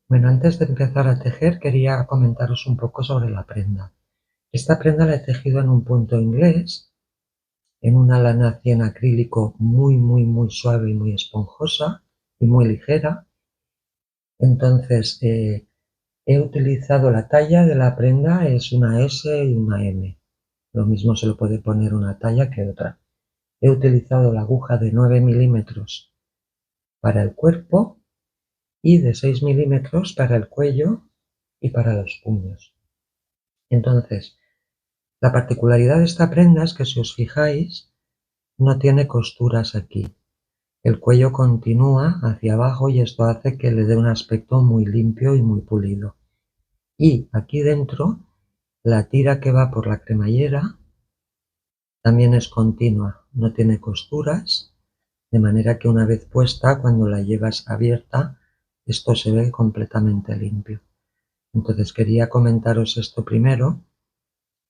Bueno, antes de empezar a tejer quería comentaros un poco sobre la prenda. Esta prenda la he tejido en un punto inglés, en una lana 100 acrílico muy suave y muy esponjosa y muy ligera. Entonces he utilizado la talla de la prenda, es una S y una M. Lo mismo se lo puede poner una talla que otra. He utilizado la aguja de 9 milímetros para el cuerpo y de 6 milímetros para el cuello y para los puños. Entonces, la particularidad de esta prenda es que si os fijáis, no tiene costuras aquí. El cuello continúa hacia abajo y esto hace que le dé un aspecto muy limpio y muy pulido. Y aquí dentro, la tira que va por la cremallera también es continua, no tiene costuras, de manera que una vez puesta, cuando la llevas abierta, esto se ve completamente limpio. Entonces quería comentaros esto primero,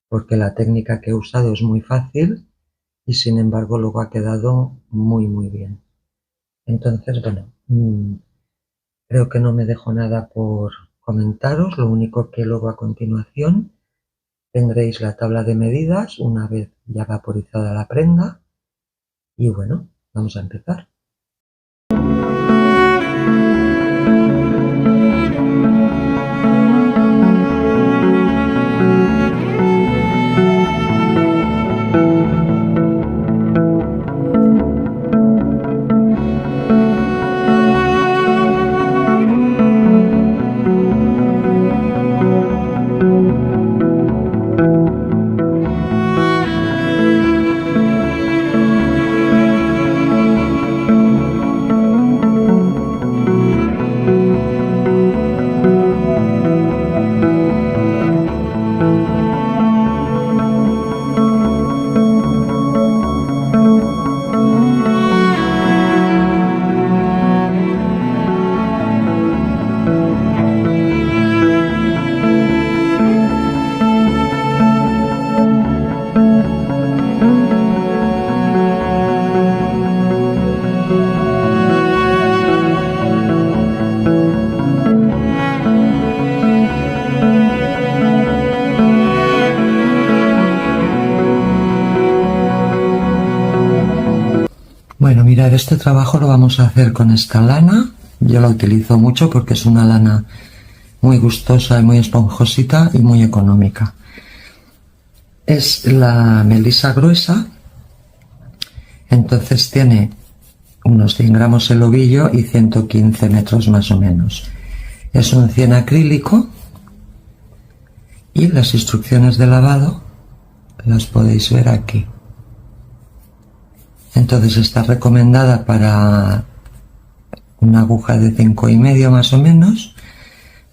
porque la técnica que he usado es muy fácil y sin embargo luego ha quedado muy bien. Entonces, bueno, creo que no me dejo nada por comentaros, lo único que luego a continuación tendréis la tabla de medidas una vez ya vaporizada la prenda y bueno, vamos a empezar. Bueno, mirad, este trabajo lo vamos a hacer con esta lana. Yo la utilizo mucho porque es una lana muy gustosa y muy esponjosita y muy económica. Es la melisa gruesa, entonces tiene unos 100 gramos el ovillo y 115 metros más o menos. Es un 100 acrílico y las instrucciones de lavado las podéis ver aquí. Entonces está recomendada para una aguja de 5,5 más o menos,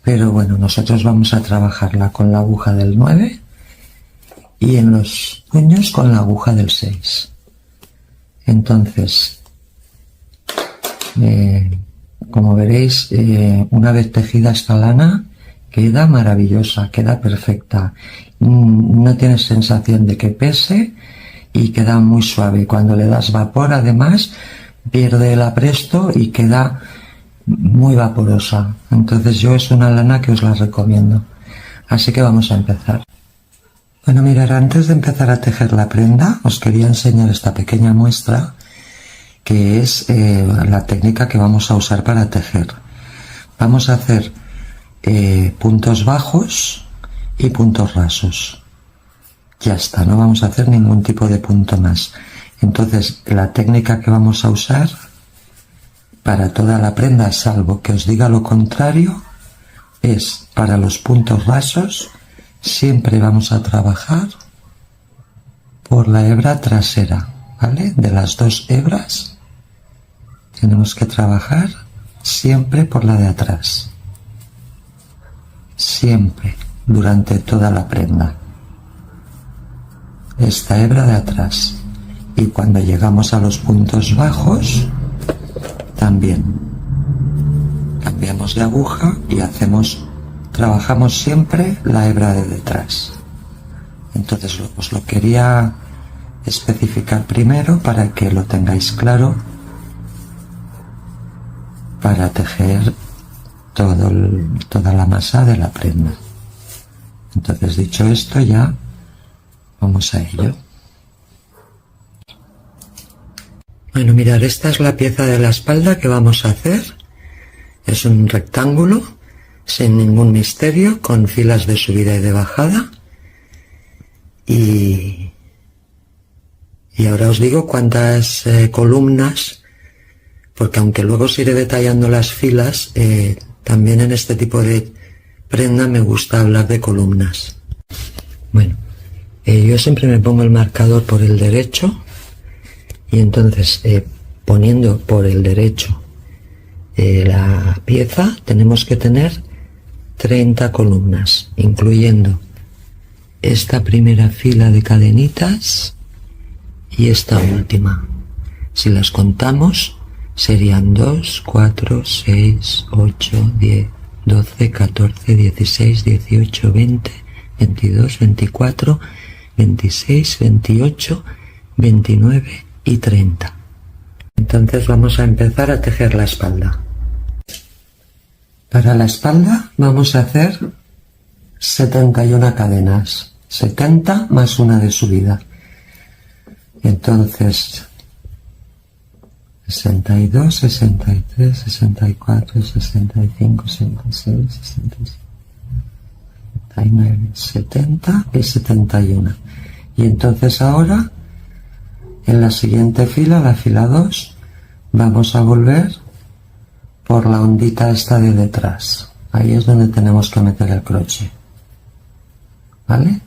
pero bueno, nosotros vamos a trabajarla con la aguja del 9 y en los puños con la aguja del 6. Entonces, como veréis, una vez tejida esta lana queda maravillosa, queda perfecta, no tienes sensación de que pese y queda muy suave. Cuando le das vapor, además, pierde el apresto y queda muy vaporosa. Entonces yo es una lana que os la recomiendo. Así que vamos a empezar. Bueno, mirad, antes de empezar a tejer la prenda, os quería enseñar esta pequeña muestra, que es la técnica que vamos a usar para tejer. Vamos a hacer puntos bajos y puntos rasos. Ya está, no vamos a hacer ningún tipo de punto más. Entonces, la técnica que vamos a usar para toda la prenda, salvo que os diga lo contrario, es para los puntos rasos, siempre vamos a trabajar por la hebra trasera, ¿vale? De las dos hebras, tenemos que trabajar siempre por la de atrás. Siempre, durante toda la prenda. Esta hebra de atrás, y cuando llegamos a los puntos bajos también cambiamos de aguja y trabajamos siempre la hebra de detrás. Entonces os lo quería especificar primero para que lo tengáis claro para tejer toda la masa de la prenda. Entonces, dicho esto, ya vamos a ello. Bueno, mirad, esta es la pieza de la espalda que vamos a hacer. Es un rectángulo sin ningún misterio, con filas de subida y de bajada. Y ahora os digo cuántas columnas, porque aunque luego os iré detallando las filas, también en este tipo de prenda me gusta hablar de columnas. Bueno, yo siempre me pongo el marcador por el derecho, y entonces poniendo por el derecho la pieza, tenemos que tener 30 columnas, incluyendo esta primera fila de cadenitas y esta última. Si las contamos, serían 2, 4, 6, 8, 10, 12, 14, 16, 18, 20, 22, 24, 26, 28, 29 y 30. Entonces vamos a empezar a tejer la espalda. Para la espalda vamos a hacer 71 cadenas, 70 más una de subida. Entonces 62, 63, 64, 65, 66, 67, 69, 70 y 71. Y entonces ahora, en la siguiente fila, la fila 2, vamos a volver por la ondita esta de detrás. Ahí es donde tenemos que meter el crochet. ¿Vale?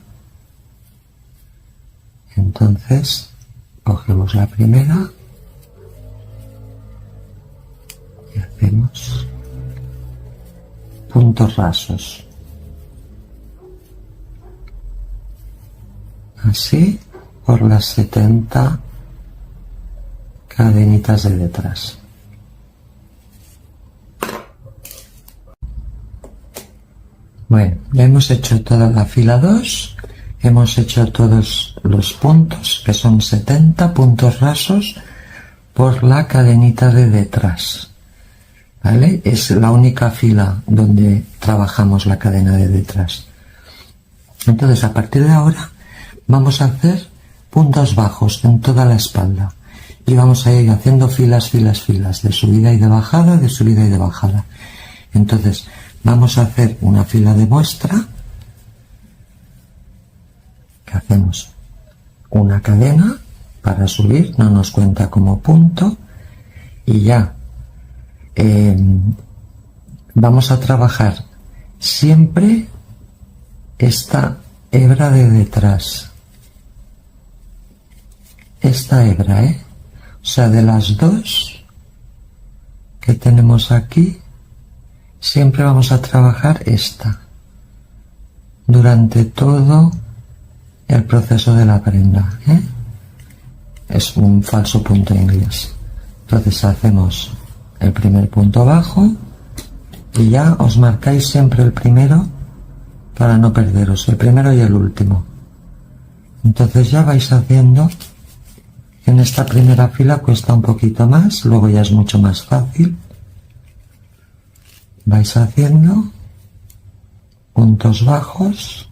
Entonces, cogemos la primera y hacemos puntos rasos. Así por las 70 cadenitas de detrás. Bueno, ya hemos hecho toda la fila 2, hemos hecho todos los puntos, que son 70 puntos rasos por la cadenita de detrás. ¿Vale? Es la única fila donde trabajamos la cadena de detrás. Entonces, a partir de ahora, vamos a hacer puntos bajos en toda la espalda. Y vamos a ir haciendo filas, filas, filas, de subida y de bajada, de subida y de bajada. Entonces, vamos a hacer una fila de muestra, que hacemos una cadena para subir, no nos cuenta como punto, y ya vamos a trabajar siempre esta hebra de detrás, esta hebra, o sea, de las dos que tenemos aquí, siempre vamos a trabajar esta durante todo el proceso de la prenda, es un falso punto inglés. Entonces hacemos el primer punto bajo y ya os marcáis siempre el primero para no perderos, el primero y el último. Entonces ya vais haciendo. En esta primera fila cuesta un poquito más, luego ya es mucho más fácil. Vais haciendo puntos bajos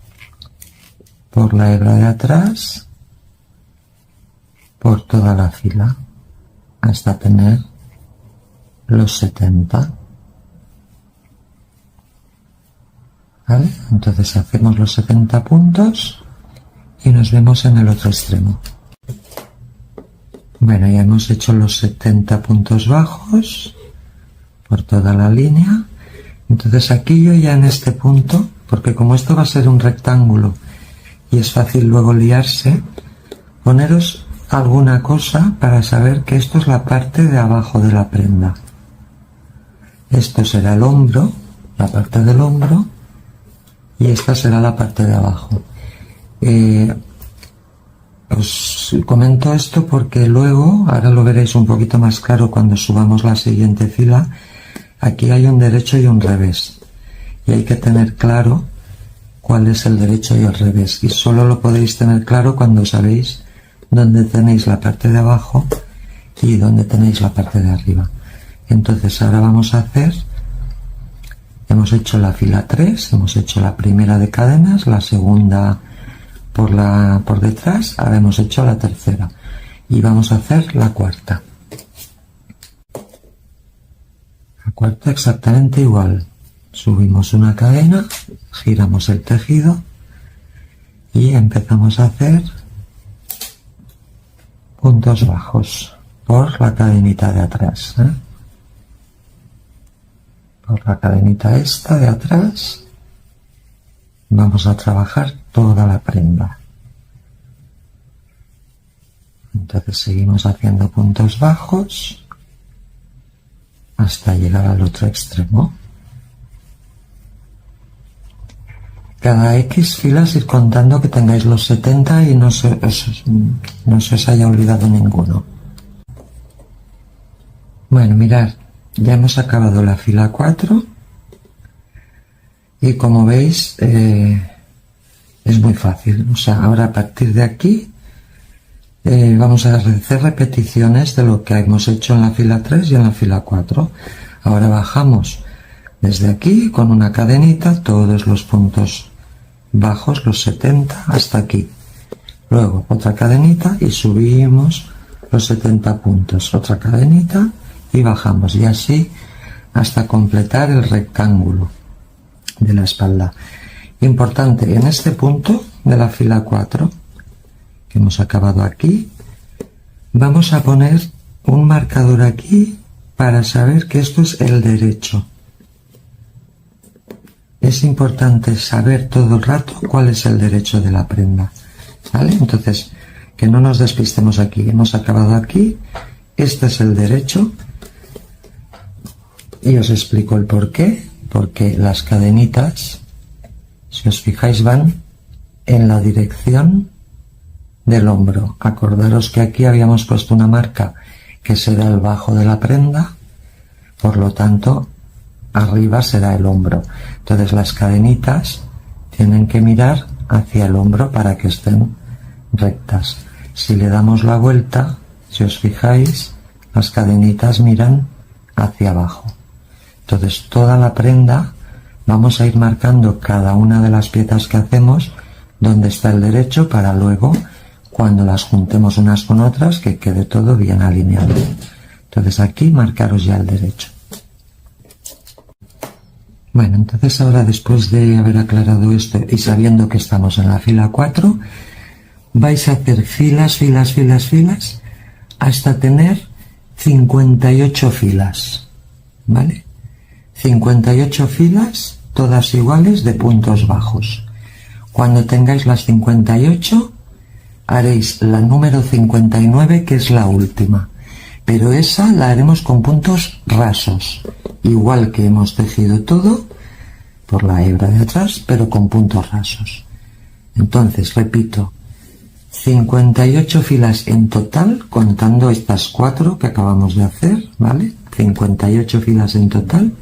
por la hebra de atrás, por toda la fila, hasta tener los 70. ¿Vale? Entonces hacemos los 70 puntos y nos vemos en el otro extremo. Bueno, ya hemos hecho los 70 puntos bajos por toda la línea. Entonces aquí yo ya en este punto, porque como esto va a ser un rectángulo y es fácil luego liarse, poneros alguna cosa para saber que esto es la parte de abajo de la prenda. Esto será el hombro, la parte del hombro, y esta será la parte de abajo. Os comento esto porque luego, ahora lo veréis un poquito más claro cuando subamos la siguiente fila, aquí hay un derecho y un revés. Y hay que tener claro cuál es el derecho y el revés. Y solo lo podéis tener claro cuando sabéis dónde tenéis la parte de abajo y dónde tenéis la parte de arriba. Entonces ahora vamos a hacer Hemos hecho la fila 3, hemos hecho la primera de cadenas, la segunda por detrás, ahora hemos hecho la tercera y vamos a hacer la cuarta. La cuarta exactamente igual. Subimos una cadena, giramos el tejido y empezamos a hacer puntos bajos por la cadenita de atrás, ¿eh? Por la cadenita esta de atrás vamos a trabajar toda la prenda. Entonces seguimos haciendo puntos bajos hasta llegar al otro extremo. Cada X filas ir contando que tengáis los 70 y no se os haya olvidado ninguno. Bueno, mirad, ya hemos acabado la fila 4 y como veis es muy fácil. O sea, ahora a partir de aquí vamos a hacer repeticiones de lo que hemos hecho en la fila 3 y en la fila 4. Ahora bajamos desde aquí con una cadenita todos los puntos bajos, los 70 hasta aquí. Luego otra cadenita y subimos los 70 puntos, otra cadenita y bajamos, y así hasta completar el rectángulo de la espalda. Importante, en este punto de la fila 4 que hemos acabado aquí, vamos a poner un marcador aquí para saber que esto es el derecho. Es importante saber todo el rato cuál es el derecho de la prenda, ¿vale? Entonces, que no nos despistemos aquí. Hemos acabado aquí, este es el derecho, y os explico el por qué. Porque las cadenitas, si os fijáis, van en la dirección del hombro. Acordaros que aquí habíamos puesto una marca que será el bajo de la prenda, por lo tanto arriba será el hombro. Entonces las cadenitas tienen que mirar hacia el hombro para que estén rectas. Si le damos la vuelta, si os fijáis, las cadenitas miran hacia abajo. Entonces toda la prenda vamos a ir marcando cada una de las piezas que hacemos donde está el derecho, para luego cuando las juntemos unas con otras que quede todo bien alineado. Entonces aquí marcaros ya el derecho. Bueno, entonces ahora, después de haber aclarado esto y sabiendo que estamos en la fila 4, vais a hacer filas, filas, filas, filas hasta tener 58 filas, ¿vale? 58 filas, todas iguales, de puntos bajos. Cuando tengáis las 58, haréis la número 59, que es la última, pero esa la haremos con puntos rasos, igual que hemos tejido todo por la hebra de atrás, pero con puntos rasos. Entonces, repito, 58 filas en total, contando estas 4 que acabamos de hacer, ¿vale? 58 filas en total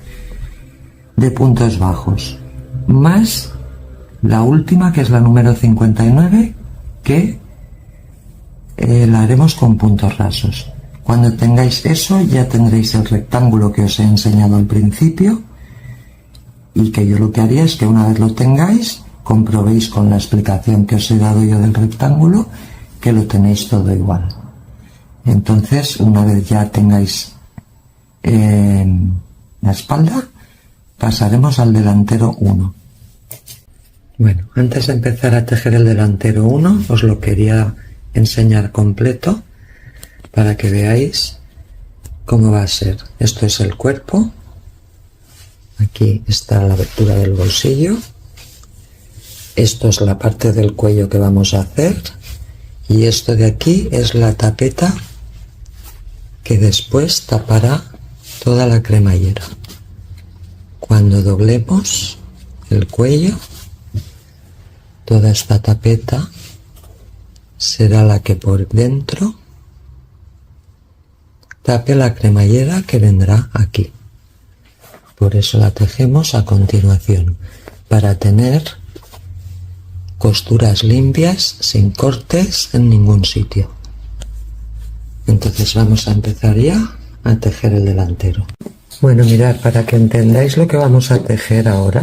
de puntos bajos, más la última, que es la número 59, que la haremos con puntos rasos. Cuando tengáis eso, ya tendréis el rectángulo que os he enseñado al principio, y que yo lo que haría es que una vez lo tengáis, comprobéis con la explicación que os he dado yo del rectángulo que lo tenéis todo igual. Entonces, una vez ya tengáis la espalda, pasaremos al delantero 1. Bueno, antes de empezar a tejer el delantero 1, os lo quería enseñar completo para que veáis cómo va a ser. Esto es el cuerpo. Aquí está la abertura del bolsillo. Esto es la parte del cuello que vamos a hacer. Y esto de aquí es la tapeta que después tapará toda la cremallera. Cuando doblemos el cuello, toda esta tapeta será la que por dentro tape la cremallera que vendrá aquí. Por eso la tejemos a continuación, para tener costuras limpias, sin cortes en ningún sitio. Entonces vamos a empezar ya a tejer el delantero. Bueno, mirad, para que entendáis lo que vamos a tejer ahora,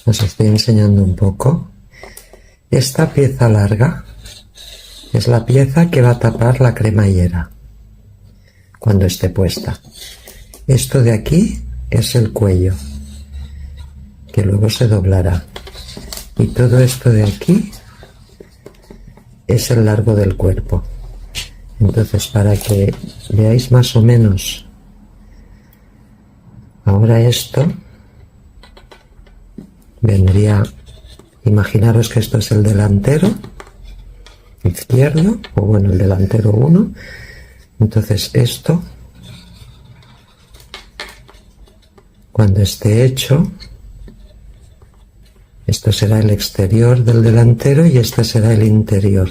os estoy enseñando un poco. Esta pieza larga es la pieza que va a tapar la cremallera cuando esté puesta. Esto de aquí es el cuello, que luego se doblará. Y todo esto de aquí es el largo del cuerpo. Entonces, para que veáis más o menos ahora esto, vendría, imaginaros que esto es el delantero izquierdo, o bueno, el delantero 1. Entonces esto, cuando esté hecho, esto será el exterior del delantero y este será el interior.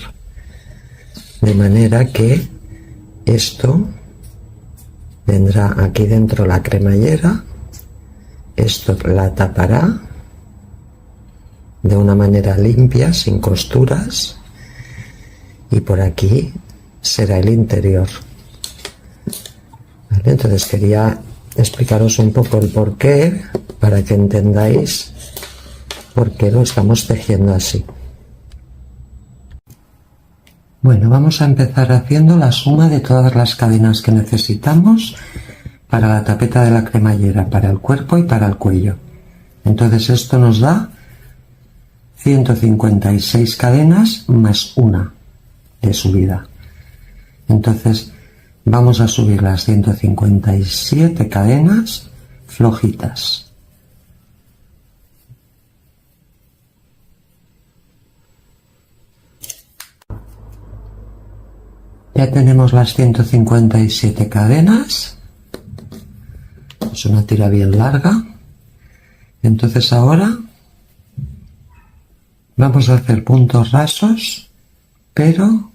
De manera que esto vendrá aquí dentro la cremallera, esto la tapará de una manera limpia, sin costuras, y por aquí será el interior. ¿Vale? Entonces quería explicaros un poco el porqué, para que entendáis por qué lo estamos tejiendo así. Bueno, vamos a empezar haciendo la suma de todas las cadenas que necesitamos para la tapeta de la cremallera, para el cuerpo y para el cuello. Entonces esto nos da 156 cadenas más una de subida. Entonces vamos a subir las 157 cadenas flojitas. Ya tenemos las 157 cadenas. Es una tira bien larga. Entonces ahora vamos a hacer puntos rasos, pero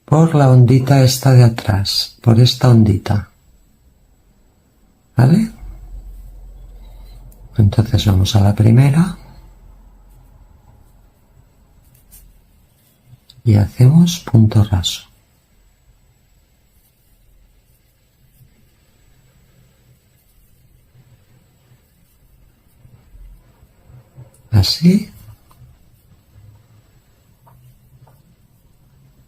por la ondita esta de atrás, por esta ondita. ¿Vale? Entonces vamos a la primera. Y hacemos punto raso. Así.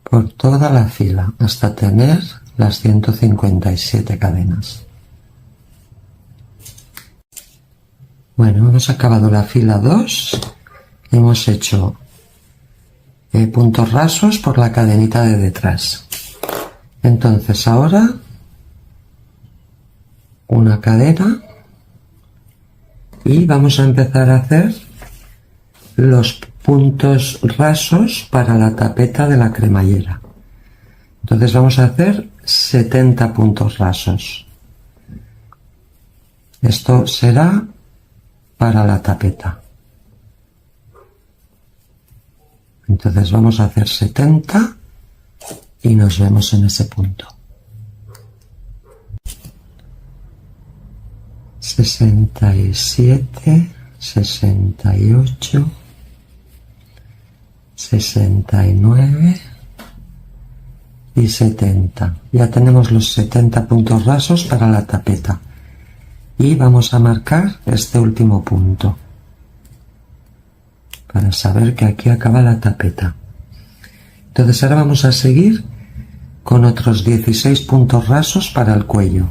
Por toda la fila hasta tener las 157 cadenas. Bueno, hemos acabado la fila 2. Hemos hecho puntos rasos por la cadenita de detrás. Entonces ahora una cadena y vamos a empezar a hacer los puntos rasos para la tapeta de la cremallera. Entonces vamos a hacer 70 puntos rasos. Esto será para la tapeta. Entonces vamos a hacer 70 y nos vemos en ese punto. 67, 68, 69 y 70. Ya tenemos los 70 puntos rasos para la tapeta. Y vamos a marcar este último punto, para saber que aquí acaba la tapeta. Entonces ahora vamos a seguir con otros 16 puntos rasos para el cuello.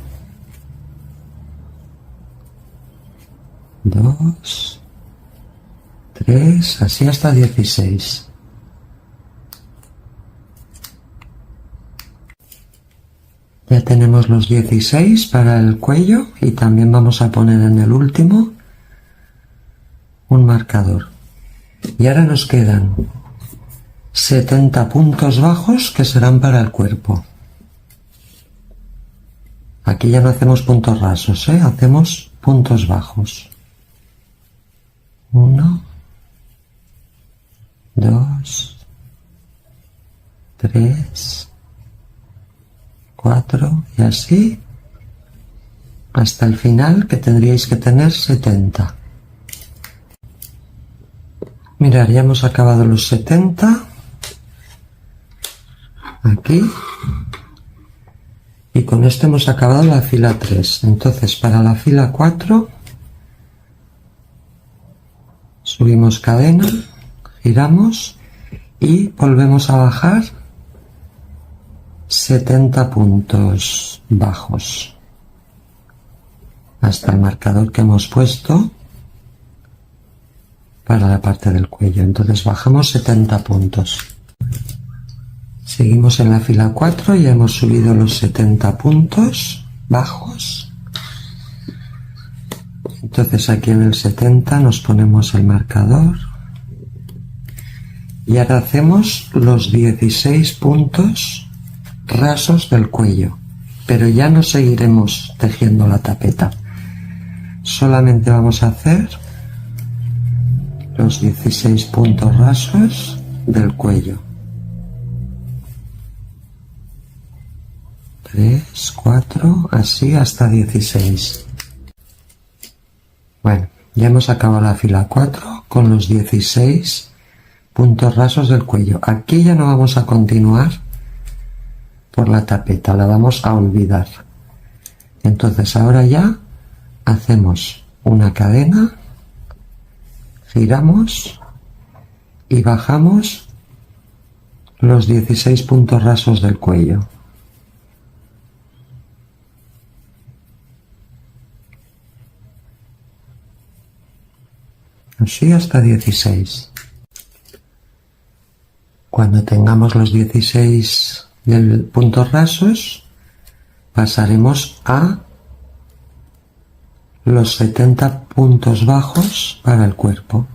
2, 3, así hasta 16. Ya tenemos los 16 para el cuello y también vamos a poner en el último un marcador. Y ahora nos quedan 70 puntos bajos que serán para el cuerpo. Aquí ya no hacemos puntos rasos, hacemos puntos bajos. 1, 2, 3, 4 y así hasta el final, que tendríais que tener 70. Mirad, ya hemos acabado los 70 aquí Y con esto hemos acabado la fila 3. Entonces para la fila 4 subimos cadena, giramos y volvemos a bajar 70 puntos bajos hasta el marcador que hemos puesto para la parte del cuello. Entonces bajamos 70 puntos. Seguimos en la fila 4, ya hemos subido los 70 puntos bajos. Entonces aquí en el 70 nos ponemos el marcador y ahora hacemos los 16 puntos rasos del cuello, pero ya no seguiremos tejiendo la tapeta, solamente vamos a hacer los 16 puntos rasos del cuello. 3, 4, así hasta 16. Bueno, ya hemos acabado la fila 4 con los 16 puntos rasos del cuello. Aquí ya no vamos a continuar por la tapeta, la vamos a olvidar. Entonces ahora ya hacemos una cadena, giramos y bajamos los 16 puntos rasos del cuello. Así hasta 16. Cuando tengamos los 16 puntos rasos, pasaremos a los 70 puntos bajos para el cuerpo.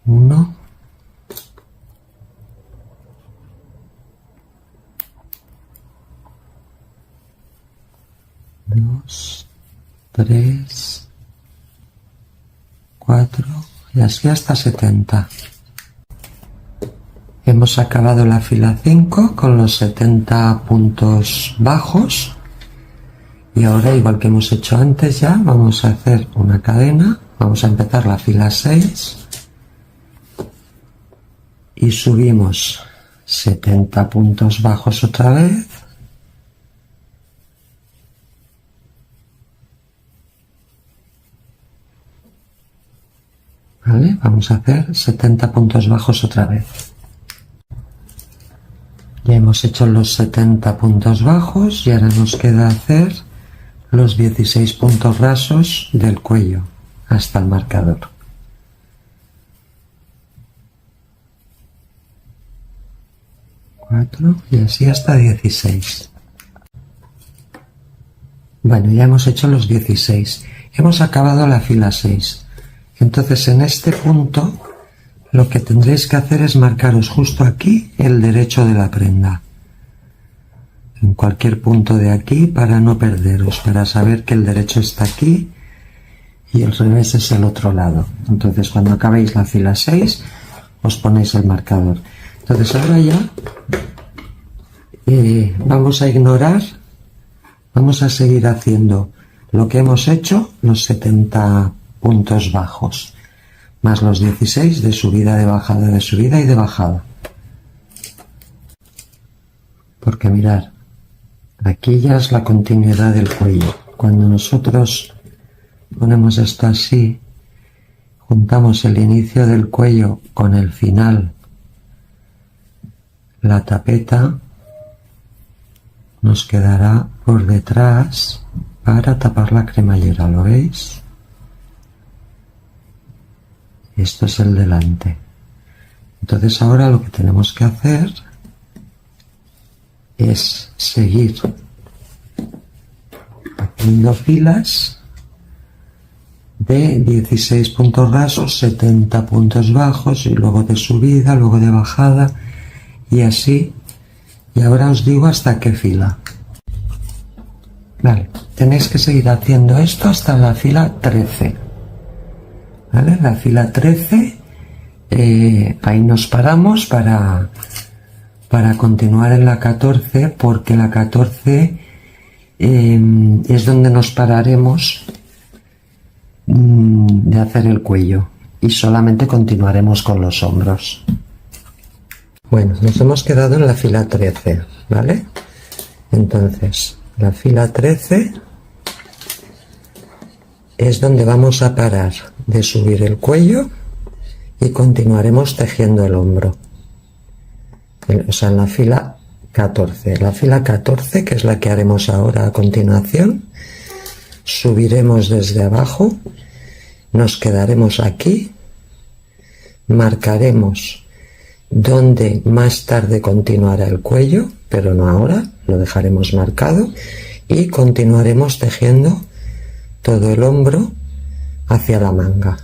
1, 2, 3, 4 y así hasta 70. Hemos acabado la fila 5 con los 70 puntos bajos y ahora, igual que hemos hecho antes, ya vamos a hacer una cadena. Vamos a empezar la fila 6 y subimos 70 puntos bajos otra vez. ¿Vale? Vamos a hacer 70 puntos bajos otra vez. Ya hemos hecho los 70 puntos bajos y ahora nos queda hacer los 16 puntos rasos del cuello hasta el marcador. 4 y así hasta 16. Bueno, ya hemos hecho los 16. Hemos acabado la fila 6. Entonces en este punto lo que tendréis que hacer es marcaros justo aquí el derecho de la prenda. En cualquier punto de aquí para no perderos, para saber que el derecho está aquí y el revés es el otro lado. Entonces cuando acabéis la fila 6 os ponéis el marcador. Entonces ahora ya vamos a ignorar, vamos a seguir haciendo lo que hemos hecho, los 70 puntos bajos, más los 16 de subida, de bajada, de subida y de bajada. Porque mirad, aquí ya es la continuidad del cuello. Cuando nosotros ponemos esto así, juntamos el inicio del cuello con el final, la tapeta nos quedará por detrás para tapar la cremallera, ¿lo veis? Esto es el delante. Entonces ahora lo que tenemos que hacer es seguir haciendo filas de 16 puntos rasos, 70 puntos bajos y luego de subida, luego de bajada y así. Y ahora os digo hasta qué fila. Vale, tenéis que seguir haciendo esto hasta la fila 13. ¿Vale? La fila 13, ahí nos paramos para continuar en la 14, porque la 14 es donde nos pararemos de hacer el cuello y solamente continuaremos con los hombros. Bueno, nos hemos quedado en la fila 13, ¿vale? Entonces, la fila 13 es donde vamos a parar de subir el cuello y continuaremos tejiendo el hombro. O sea, en la fila 14. La fila 14, que es la que haremos ahora a continuación, subiremos desde abajo, nos quedaremos aquí, marcaremos donde más tarde continuará el cuello, pero no ahora, lo dejaremos marcado, y continuaremos tejiendo todo el hombro hacia la manga.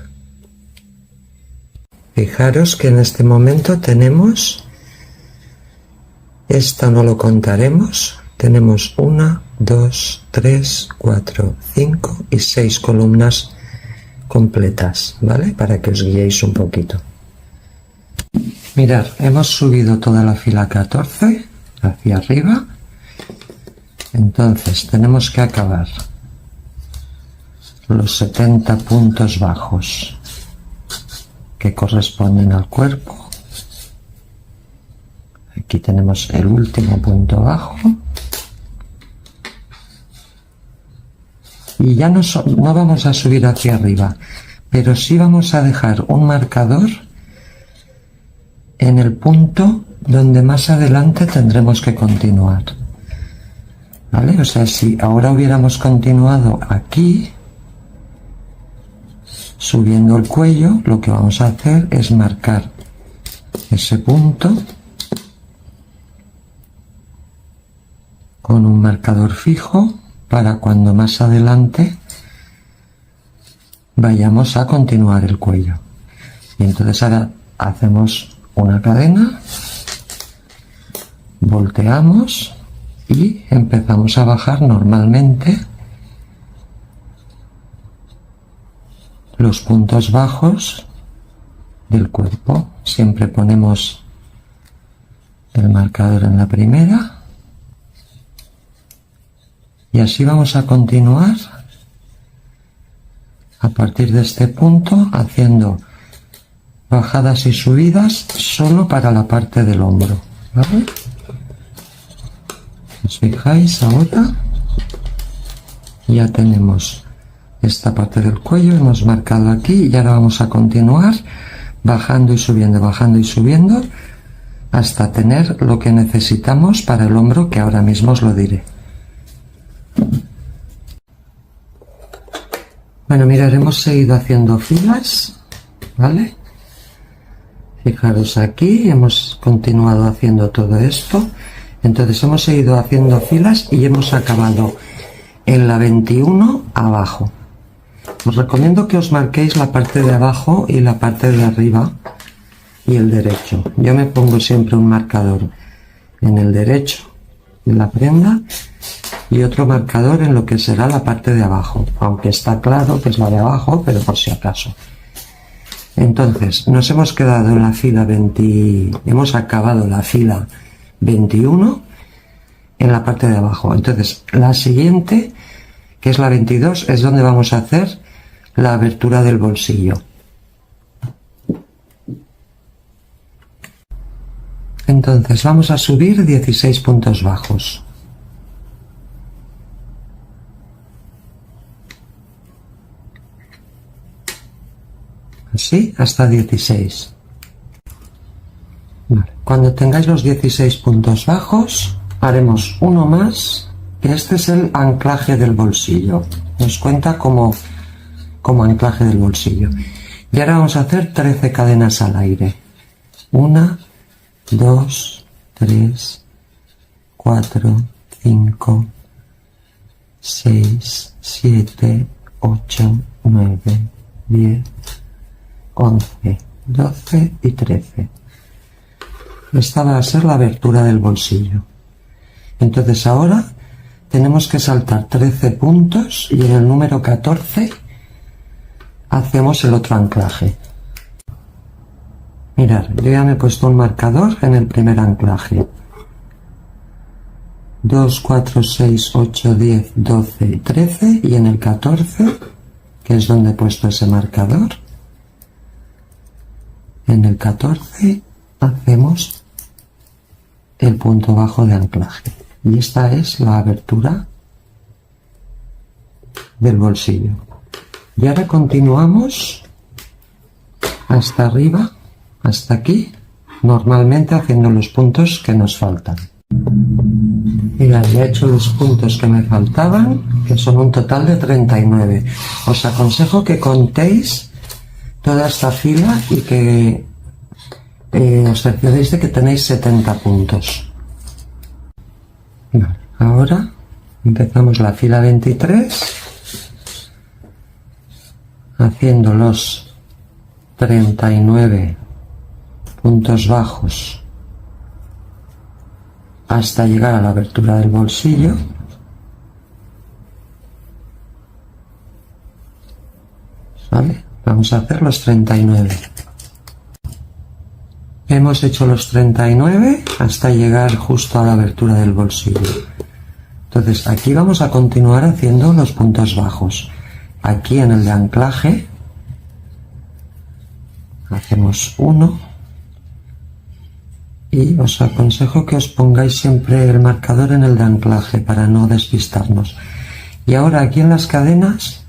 Fijaros que en este momento tenemos, esto no lo contaremos, tenemos 1, 2, 3, 4, 5 y 6 columnas completas, ¿vale? Para que os guiéis un poquito. Mirad, hemos subido toda la fila 14 hacia arriba, entonces tenemos que acabar los 70 puntos bajos que corresponden al cuerpo. Aquí tenemos el último punto bajo y ya no vamos a subir hacia arriba, pero sí vamos a dejar un marcador en el punto donde más adelante tendremos que continuar, ¿vale? O sea, si ahora hubiéramos continuado aquí subiendo el cuello, lo que vamos a hacer es marcar ese punto con un marcador fijo para cuando más adelante vayamos a continuar el cuello. Y entonces ahora hacemos una cadena, volteamos y empezamos a bajar normalmente los puntos bajos del cuerpo. Siempre ponemos el marcador en la primera y así vamos a continuar a partir de este punto haciendo bajadas y subidas solo para la parte del hombro, ¿vale? ¿Os fijáis ahora? Ya tenemos esta parte del cuello, hemos marcado aquí y ahora vamos a continuar bajando y subiendo hasta tener lo que necesitamos para el hombro, que ahora mismo os lo diré. Bueno, mirad, hemos seguido haciendo filas, ¿vale? Fijaros aquí, hemos continuado haciendo todo esto. Entonces hemos seguido haciendo filas y hemos acabado en la 21 abajo. Os recomiendo que os marquéis la parte de abajo y la parte de arriba y el derecho. Yo me pongo siempre un marcador en el derecho de la prenda y otro marcador en lo que será la parte de abajo, aunque está claro que es la de abajo, pero por si acaso. Entonces nos hemos quedado en la fila 20, hemos acabado la fila 21 en la parte de abajo. Entonces la siguiente, que es la 22, es donde vamos a hacer la abertura del bolsillo. Entonces vamos a subir 16 puntos bajos. Así hasta 16. Vale. Cuando tengáis los 16 puntos bajos, haremos uno más, que este es el anclaje del bolsillo. Nos cuenta como anclaje del bolsillo. Y ahora vamos a hacer 13 cadenas al aire. 1, 2, 3, 4, 5, 6, 7, 8, 9, 10, 11, 12 y 13. Esta va a ser la abertura del bolsillo. Entonces ahora tenemos que saltar 13 puntos y en el número 14 hacemos el otro anclaje. Mirad, yo ya me he puesto un marcador en el primer anclaje. 2, 4, 6, 8, 10, 12 y 13, y en el 14, que es donde he puesto ese marcador, en el 14 hacemos el punto bajo de anclaje. Y esta es la abertura del bolsillo. Y ahora continuamos hasta arriba, hasta aquí, normalmente haciendo los puntos que nos faltan. Mirad, ya he hecho los puntos que me faltaban, que son un total de 39. Os aconsejo que contéis toda esta fila y que os cercioréis de que tenéis 70 puntos. Vale, ahora empezamos la fila 23 haciendo los 39 puntos bajos hasta llegar a la abertura del bolsillo. ¿Vale? Vamos a hacer los 39. Hemos hecho los 39 hasta llegar justo a la abertura del bolsillo. Entonces aquí vamos a continuar haciendo los puntos bajos. Aquí en el de anclaje hacemos uno y os aconsejo que os pongáis siempre el marcador en el de anclaje para no despistarnos. Y ahora aquí en las cadenas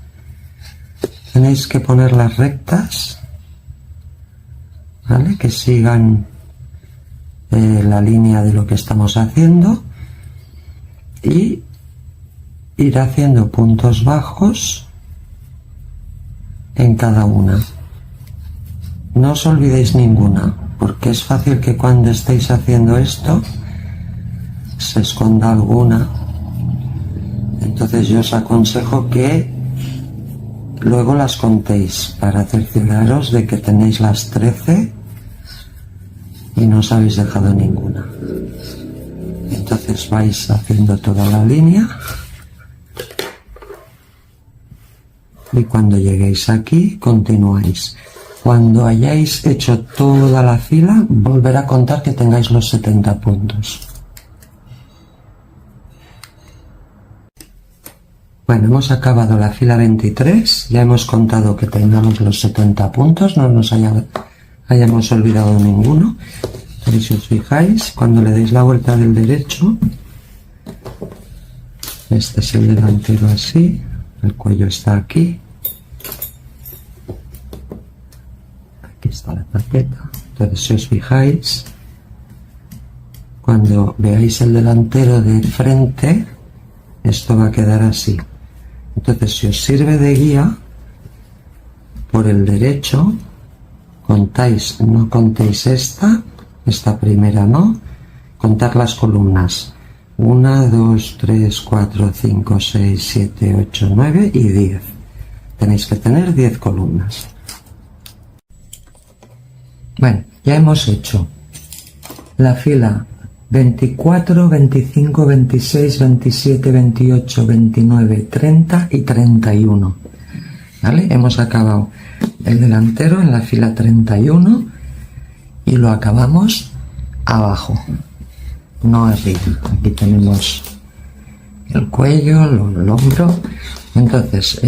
tenéis que ponerlas rectas, ¿vale? Que sigan la línea de lo que estamos haciendo y ir haciendo puntos bajos en cada una. No os olvidéis ninguna, porque es fácil que cuando estéis haciendo esto se esconda alguna. Entonces yo os aconsejo que luego las contéis para cercioraros de que tenéis las 13 y no os habéis dejado ninguna. Entonces vais haciendo toda la línea y cuando lleguéis aquí continuáis. Cuando hayáis hecho toda la fila, volver a contar que tengáis los 70 puntos. Bueno, hemos acabado la fila 23, ya hemos contado que tengamos los 70 puntos, no nos hayamos olvidado ninguno. Pero si os fijáis, cuando le deis la vuelta del derecho, este es el delantero así, el cuello está aquí. Aquí está la paqueta. Entonces si os fijáis, cuando veáis el delantero de frente, esto va a quedar así. Entonces si os sirve de guía, por el derecho contáis, no contéis esta primera no, contad las columnas 1, 2, 3, 4, 5, 6, 7, 8, 9 y 10. Tenéis que tener 10 columnas. Bueno, ya hemos hecho la fila 24, 25, 26, 27, 28, 29, 30 y 31. ¿Vale? Hemos acabado el delantero en la fila 31 y lo acabamos abajo, no arriba. Aquí tenemos el cuello, el hombro. Entonces,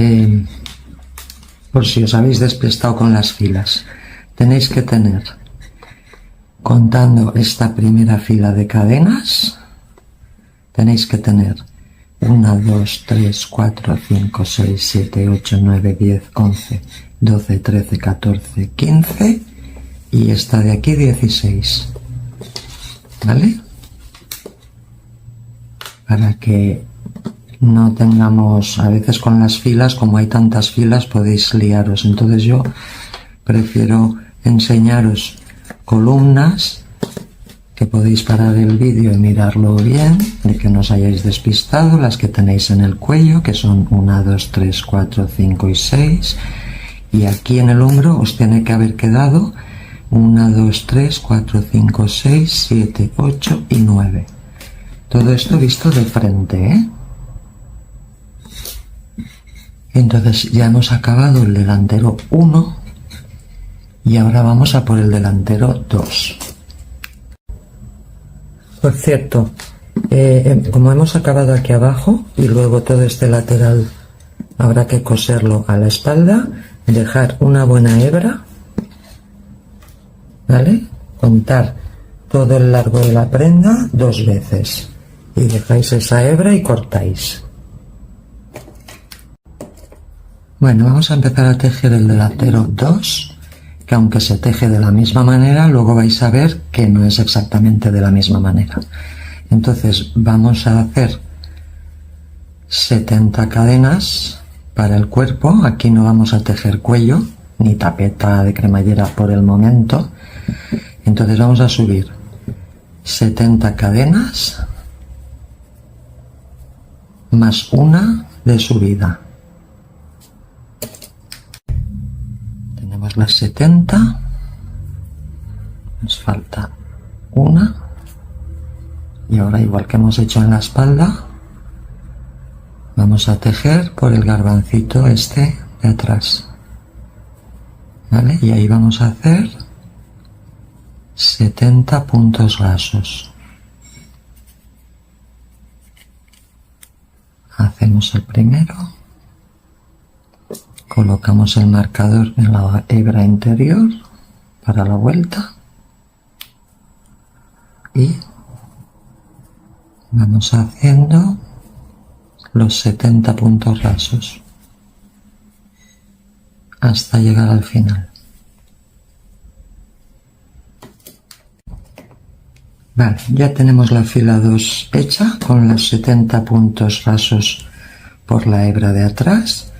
por si os habéis despistado con las filas, tenéis que tener, contando esta primera fila de cadenas, tenéis que tener 1, 2, 3, 4, 5, 6, 7, 8, 9, 10, 11, 12, 13, 14, 15 y esta de aquí 16. ¿Vale? Para que no tengamos, a veces con las filas, como hay tantas filas, podéis liaros. Entonces yo prefiero enseñaros columnas que podéis parar el vídeo y mirarlo bien, de que no os hayáis despistado, las que tenéis en el cuello, que son 1, 2, 3, 4, 5 y 6, y aquí en el hombro os tiene que haber quedado 1, 2, 3, 4, 5, 6, 7, 8 y 9. Todo esto visto de frente, ¿eh? Entonces ya hemos acabado el delantero 1 y ahora vamos a por el delantero 2. Por cierto, como hemos acabado aquí abajo y luego todo este lateral habrá que coserlo a la espalda, dejar una buena hebra, ¿vale? Contar todo el largo de la prenda 2 veces y dejáis esa hebra y cortáis. Bueno, vamos a empezar a tejer el delantero 2, que aunque se teje de la misma manera, luego vais a ver que no es exactamente de la misma manera. Entonces vamos a hacer 70 cadenas para el cuerpo. Aquí no vamos a tejer cuello ni tapeta de cremallera por el momento. Entonces vamos a subir 70 cadenas más una de subida. Tenemos las 70, nos falta una, y ahora, igual que hemos hecho en la espalda, vamos a tejer por el garbancito este de atrás, ¿vale? Y ahí vamos a hacer 70 puntos rasos. Hacemos el primero, colocamos el marcador en la hebra interior para la vuelta y vamos haciendo los 70 puntos rasos hasta llegar al final. Vale, ya tenemos la fila 2 hecha con los 70 puntos rasos por la hebra de atrás.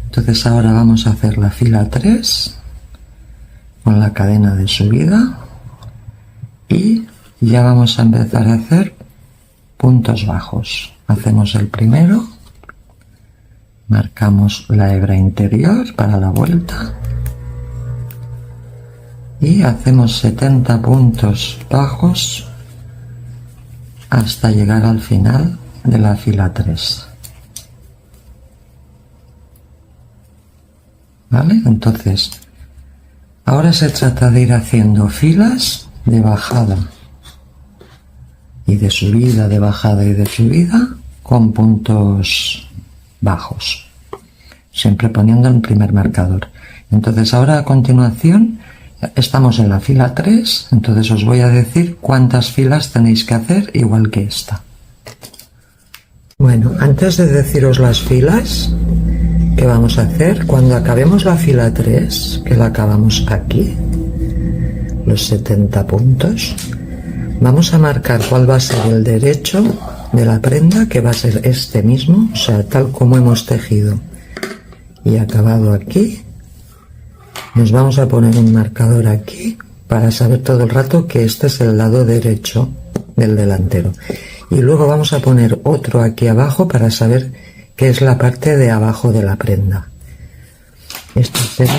Entonces ahora vamos a hacer la fila 3 con la cadena de subida y ya vamos a empezar a hacer puntos bajos. Hacemos el primero, marcamos la hebra interior para la vuelta y hacemos 70 puntos bajos hasta llegar al final de la fila 3. ¿Vale? Entonces, ahora se trata de ir haciendo filas de bajada y de subida, de bajada y de subida con puntos bajos, siempre poniendo el primer marcador. Entonces ahora a continuación estamos en la fila 3, entonces os voy a decir cuántas filas tenéis que hacer, igual que esta. Bueno, antes de deciros las filas que vamos a hacer, cuando acabemos la fila 3, que la acabamos aquí, los 70 puntos, vamos a marcar cuál va a ser el derecho de la prenda, que va a ser este mismo, o sea, tal como hemos tejido y acabado aquí. Nos vamos a poner un marcador aquí para saber todo el rato que este es el lado derecho del delantero. Y luego vamos a poner otro aquí abajo para saber qué es la parte de abajo de la prenda. Esta será...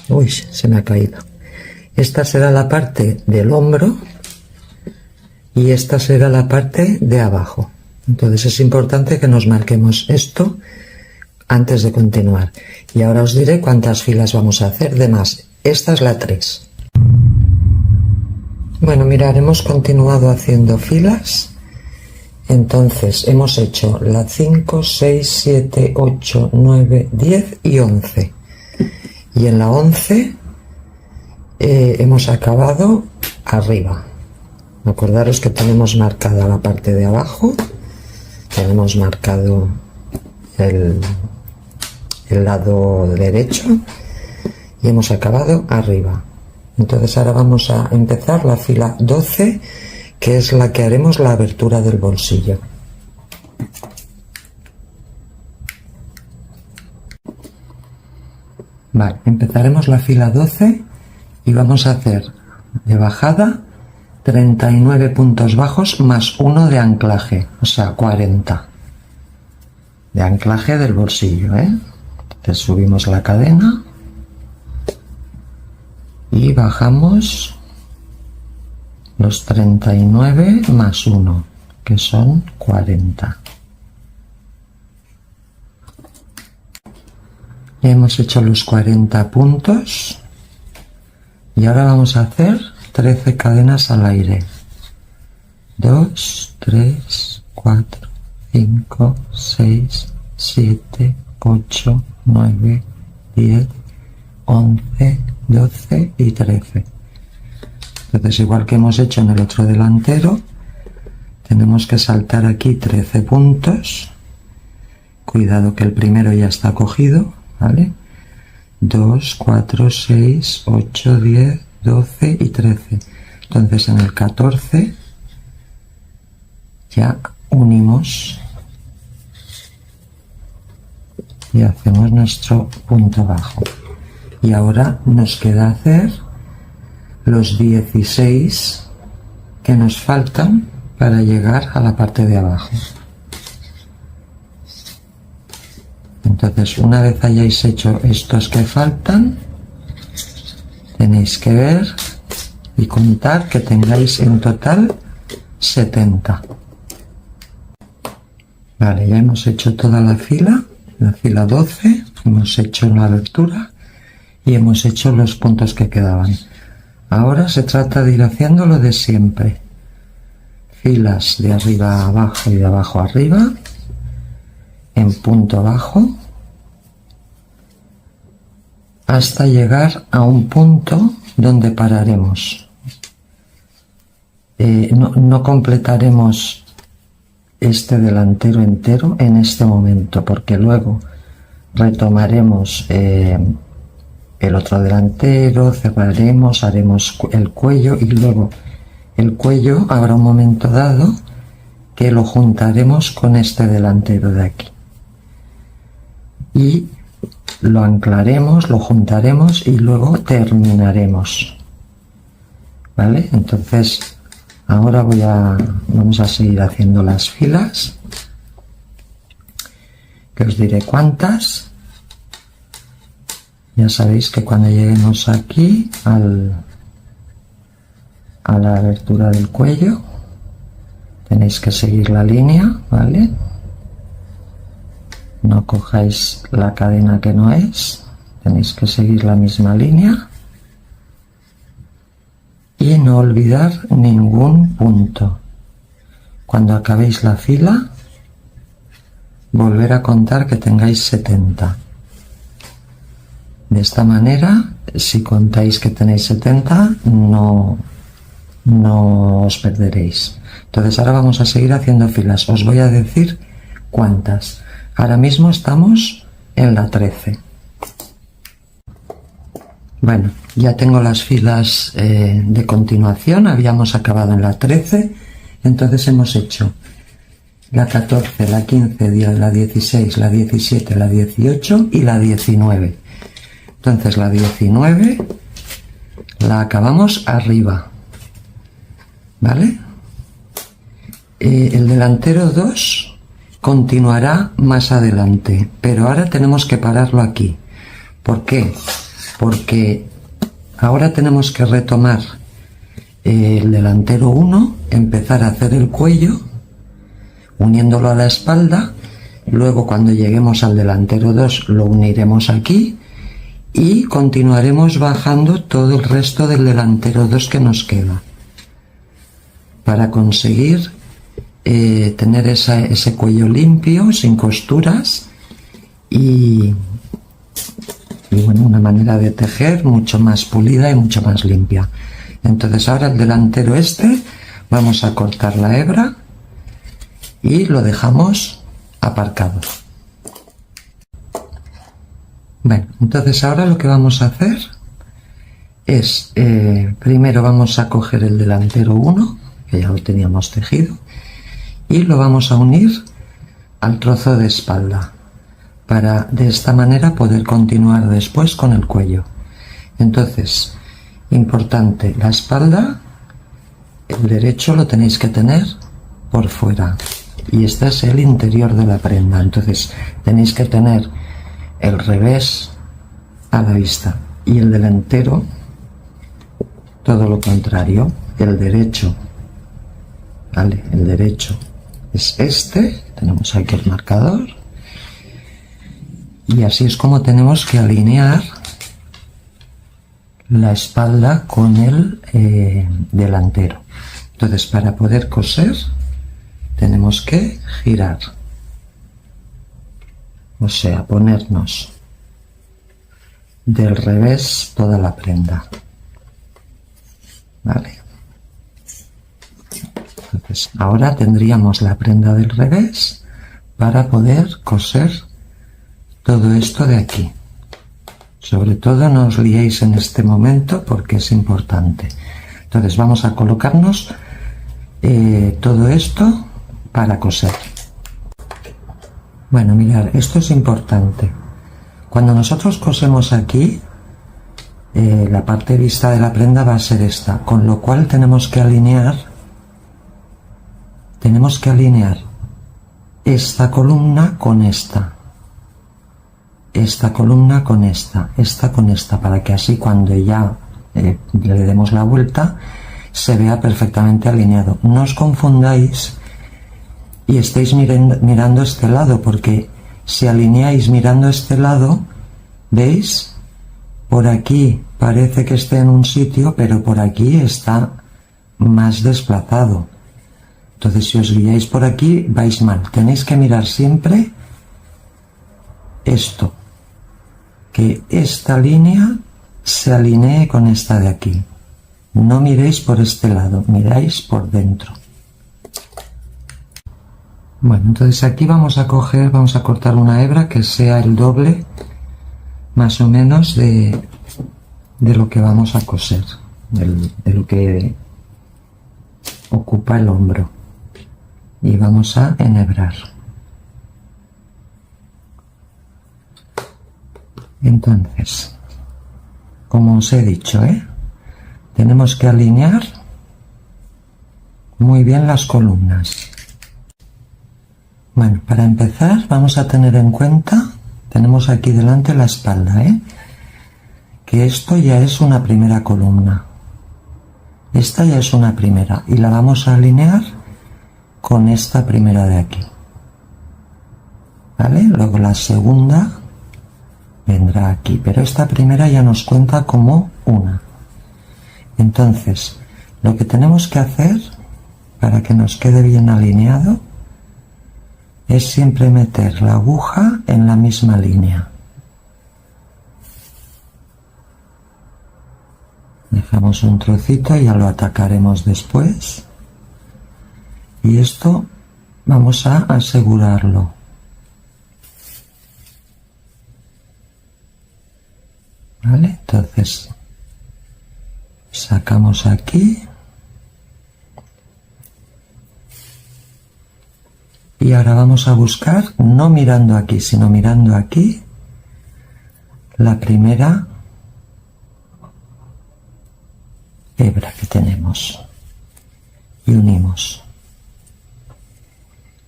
Uy, se me ha caído. Esta será la parte del hombro y esta será la parte de abajo. Entonces es importante que nos marquemos esto antes de continuar. Y ahora os diré cuántas filas vamos a hacer de más. Esta es la 3. Bueno, mirad, hemos continuado haciendo filas. Entonces hemos hecho la 5, 6, 7, 8, 9, 10 y 11. Y en la 11 hemos acabado arriba. Acordaros que tenemos marcada la parte de abajo, tenemos marcado el lado derecho y hemos acabado arriba. Entonces ahora vamos a empezar la fila 12, que es la que haremos la abertura del bolsillo. Vale, empezaremos la fila 12 y vamos a hacer de bajada 39 puntos bajos más 1 de anclaje, o sea 40 de anclaje del bolsillo, Entonces subimos la cadena y bajamos los 39 más 1, que son 40. Ya hemos hecho los 40 puntos y ahora vamos a hacer 13 cadenas al aire. 2, 3, 4, 5, 6, 7, 8, 9, 10, 11, 12 y 13. Entonces, igual que hemos hecho en el otro delantero, tenemos que saltar aquí 13 puntos. Cuidado que el primero ya está cogido, ¿vale? 2, 4, 6, 8, 10, 12 y 13. Entonces en el 14 ya unimos y hacemos nuestro punto bajo. Y ahora nos queda hacer los 16 que nos faltan para llegar a la parte de abajo. Entonces, una vez hayáis hecho estos que faltan, tenéis que ver y contar que tengáis en total 70. Vale, ya hemos hecho toda la fila 12, hemos hecho la abertura y hemos hecho los puntos que quedaban. Ahora se trata de ir haciendo lo de siempre. Filas de arriba a abajo y de abajo a arriba, en punto bajo, hasta llegar a un punto donde pararemos. No completaremos este delantero entero en este momento, porque luego retomaremos el otro delantero, cerraremos, haremos el cuello y luego el cuello habrá un momento dado que lo juntaremos con este delantero de aquí y lo anclaremos, lo juntaremos y luego terminaremos, ¿vale? Entonces ahora vamos a seguir haciendo las filas, que os diré cuántas. Ya sabéis que cuando lleguemos aquí a la abertura del cuello tenéis que seguir la línea, ¿vale? No cojáis la cadena que no es, tenéis que seguir la misma línea y no olvidar ningún punto. Cuando acabéis la fila, volver a contar que tengáis 70. De esta manera, si contáis que tenéis 70, no os perderéis. Entonces ahora vamos a seguir haciendo filas. Os voy a decir cuántas. Ahora mismo estamos en la 13. Bueno, ya tengo las filas de continuación. Habíamos acabado en la 13. Entonces hemos hecho la 14, la 15, la 16, la 17, la 18 y la 19. Entonces la 19 la acabamos arriba, ¿vale? El delantero 2 continuará más adelante, pero ahora tenemos que pararlo aquí. ¿Por qué? Porque ahora tenemos que retomar el delantero 1, empezar a hacer el cuello uniéndolo a la espalda, luego cuando lleguemos al delantero 2 lo uniremos aquí y continuaremos bajando todo el resto del delantero 2 que nos queda para conseguir tener ese cuello limpio, sin costuras y bueno, una manera de tejer mucho más pulida y mucho más limpia. Entonces ahora el delantero vamos a cortar la hebra y lo dejamos aparcado. Bueno, entonces ahora lo que vamos a hacer es, primero vamos a coger el delantero 1, que ya lo teníamos tejido, y lo vamos a unir al trozo de espalda, para de esta manera poder continuar después con el cuello. Entonces, importante, la espalda, el derecho lo tenéis que tener por fuera, y este es el interior de la prenda. Entonces tenéis que tener el revés a la vista y el delantero todo lo contrario, el derecho, ¿vale? El derecho es tenemos aquí el marcador y así es como tenemos que alinear la espalda con el delantero. Entonces, para poder coser tenemos que girar, o sea, ponernos del revés toda la prenda, ¿vale? Entonces, ahora tendríamos la prenda del revés para poder coser todo esto de aquí. Sobre todo no os liéis en este momento porque es importante. Entonces vamos a colocarnos todo esto para coser. Bueno, mirad, esto es importante. Cuando nosotros cosemos aquí, la parte vista de la prenda va a ser esta, con lo cual tenemos que alinear esta columna con esta columna con esta con esta, para que así cuando ya le demos la vuelta se vea perfectamente alineado. No os confundáis y estéis mirando este lado, porque si alineáis mirando este lado, ¿veis? Por aquí parece que esté en un sitio, pero por aquí está más desplazado. Entonces, si os guiáis por aquí, vais mal. Tenéis que mirar siempre esto, que esta línea se alinee con esta de aquí. No miréis por este lado, miráis por dentro. Bueno, entonces aquí vamos a cortar una hebra que sea el doble, más o menos, de lo que vamos a coser, de lo que ocupa el hombro. Y vamos a enhebrar. Entonces, como os he dicho, tenemos que alinear muy bien las columnas. Bueno, para empezar vamos a tener en cuenta, tenemos aquí delante la espalda, que esto ya es una primera columna. Esta ya es una primera y la vamos a alinear con esta primera de aquí, ¿vale? Luego la segunda vendrá aquí, pero esta primera ya nos cuenta como una. Entonces, lo que tenemos que hacer para que nos quede bien alineado es siempre meter la aguja en la misma línea. Dejamos un trocito y ya lo atacaremos después. Y esto vamos a asegurarlo. ¿Vale? Entonces sacamos aquí y ahora vamos a buscar, no mirando aquí, sino mirando aquí, la primera hebra que tenemos y unimos.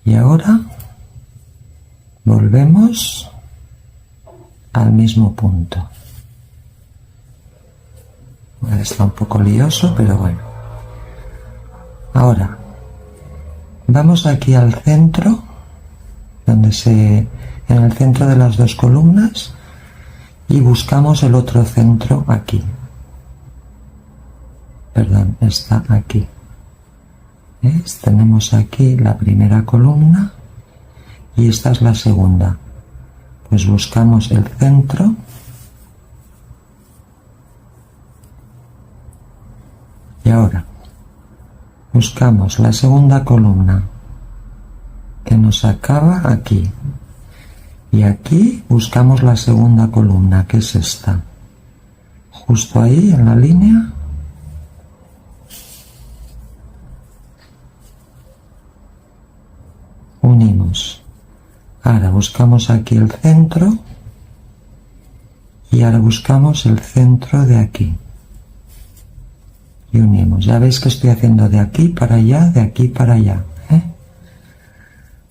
Y ahora volvemos al mismo punto. Ahora está un poco lioso, pero bueno. Ahora vamos aquí al centro, en el centro de las dos columnas, y buscamos el otro centro aquí. Perdón, está aquí. ¿Ves? Tenemos aquí la primera columna y esta es la segunda. Pues buscamos el centro y ahora buscamos la segunda columna que nos acaba aquí y aquí buscamos la segunda columna, que es esta, justo ahí en la línea. Unimos. Ahora buscamos aquí el centro y ahora buscamos el centro de aquí y unimos. Ya veis que estoy haciendo de aquí para allá, de aquí para allá,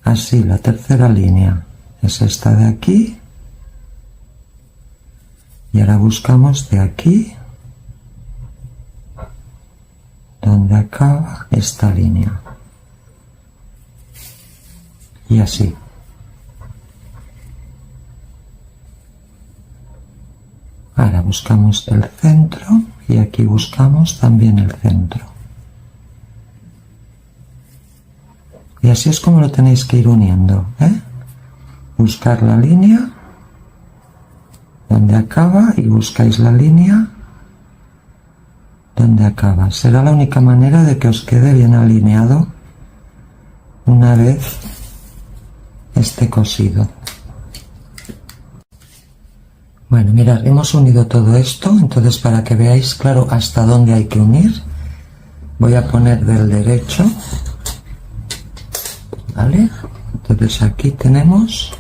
así. La tercera línea es esta de aquí y ahora buscamos de aquí donde acaba esta línea. Y así. Ahora buscamos el centro y aquí buscamos también el centro. Y así es como lo tenéis que ir uniendo, Buscar la línea donde acaba y buscáis la línea donde acaba. Será la única manera de que os quede bien alineado una vez esté cosido. Bueno, mirad, hemos unido todo esto, entonces para que veáis claro hasta dónde hay que unir, voy a poner del derecho, ¿vale? Entonces aquí tenemos,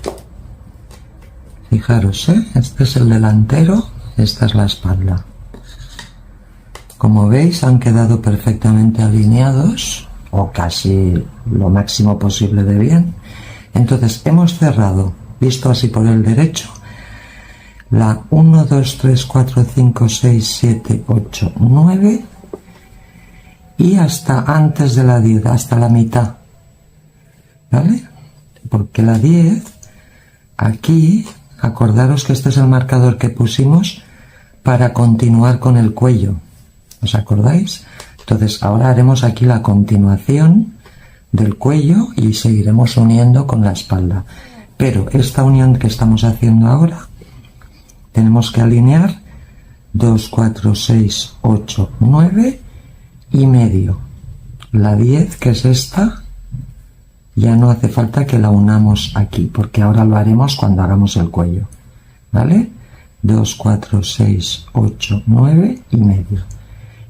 fijaros, este es el delantero, esta es la espalda. Como veis han quedado perfectamente alineados, o casi lo máximo posible de bien. Entonces hemos cerrado, visto así por el derecho, la 1, 2, 3, 4, 5, 6, 7, 8, 9 y hasta antes de la 10, hasta la mitad, ¿vale? Porque la 10, aquí, acordaros que este es el marcador que pusimos para continuar con el cuello, ¿os acordáis? Entonces ahora haremos aquí la continuación del cuello y seguiremos uniendo con la espalda, pero esta unión que estamos haciendo ahora tenemos que alinear 2, 4, 6, 8, 9 y medio. La 10, que es esta, ya no hace falta que la unamos aquí, porque ahora lo haremos cuando hagamos el cuello, ¿vale? 2, 4, 6, 8, 9 y medio.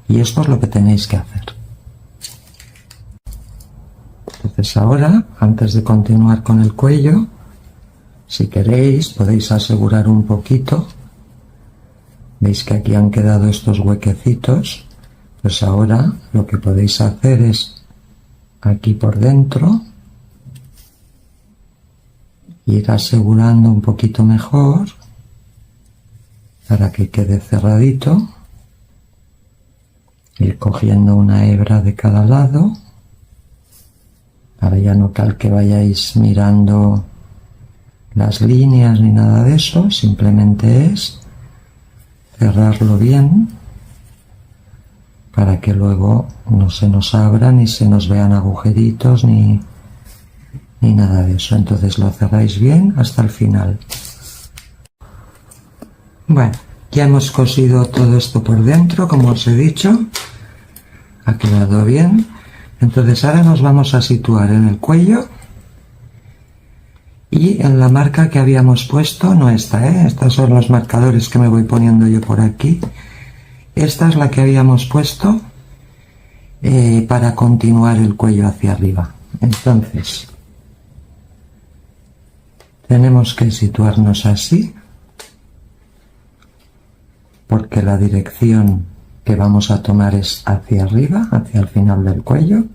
Y esto es lo que tenéis que hacer. Entonces ahora, antes de continuar con el cuello, si queréis podéis asegurar un poquito. Veis que aquí han quedado estos huequecitos. Pues ahora lo que podéis hacer es aquí por dentro ir asegurando un poquito mejor para que quede cerradito, ir cogiendo una hebra de cada lado. Ahora ya no cal que vayáis mirando las líneas ni nada de eso, simplemente es cerrarlo bien para que luego no se nos abra ni se nos vean agujeritos ni nada de eso. Entonces lo cerráis bien hasta el final. Bueno, ya hemos cosido todo esto por dentro, como os he dicho, ha quedado bien. Entonces ahora nos vamos a situar en el cuello y en la marca que habíamos puesto, no esta, estos son los marcadores que me voy poniendo yo por aquí. Esta es la que habíamos puesto para continuar el cuello hacia arriba. Entonces tenemos que situarnos así, porque la dirección que vamos a tomar es hacia arriba, hacia el final del cuello.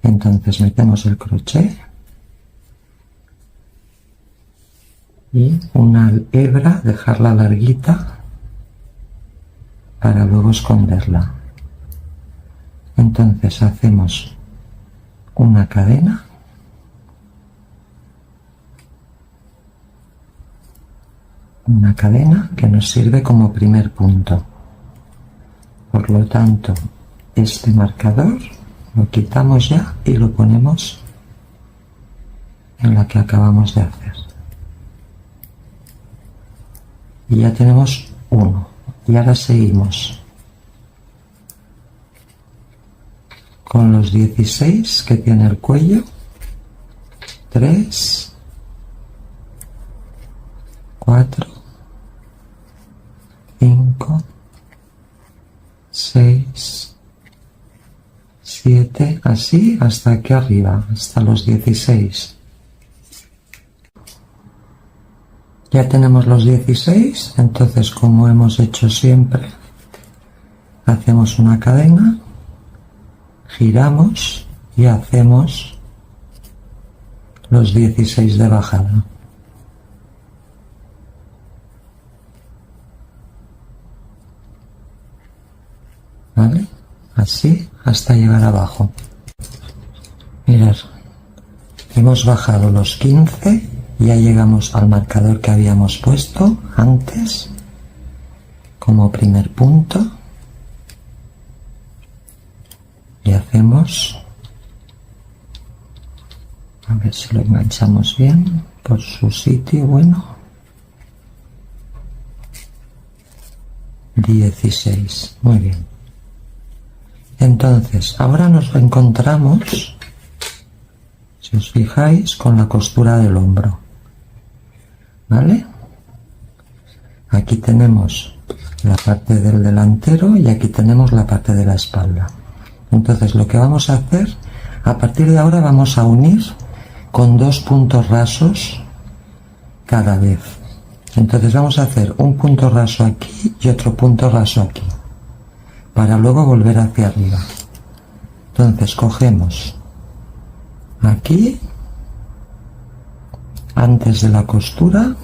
Entonces metemos el crochet y una hebra, dejarla larguita para luego esconderla. Entonces hacemos una cadena, que nos sirve como primer punto. Por lo tanto, este marcador lo quitamos ya y lo ponemos en la que acabamos de hacer. Y ya tenemos uno. Y ahora seguimos con los 16 que tiene el cuello. 3, 4, 5, 6, 7, así hasta aquí arriba, hasta los 16. Ya tenemos los 16, entonces como hemos hecho siempre, hacemos una cadena, giramos y hacemos los 16 de bajada. ¿Vale? Así hasta llegar abajo. Mirad, hemos bajado los 15. Ya llegamos al marcador que habíamos puesto antes como primer punto y hacemos, a ver si lo enganchamos bien por su sitio, bueno, 16, muy bien. Entonces ahora nos encontramos Si os fijáis, con la costura del hombro, ¿vale? Aquí tenemos la parte del delantero y aquí tenemos la parte de la espalda. Entonces lo que vamos a hacer, a partir de ahora vamos a unir con 2 puntos rasos cada vez. Entonces vamos a hacer un punto raso aquí y otro punto raso aquí, para luego volver hacia arriba. Entonces cogemos aquí, antes de la costura,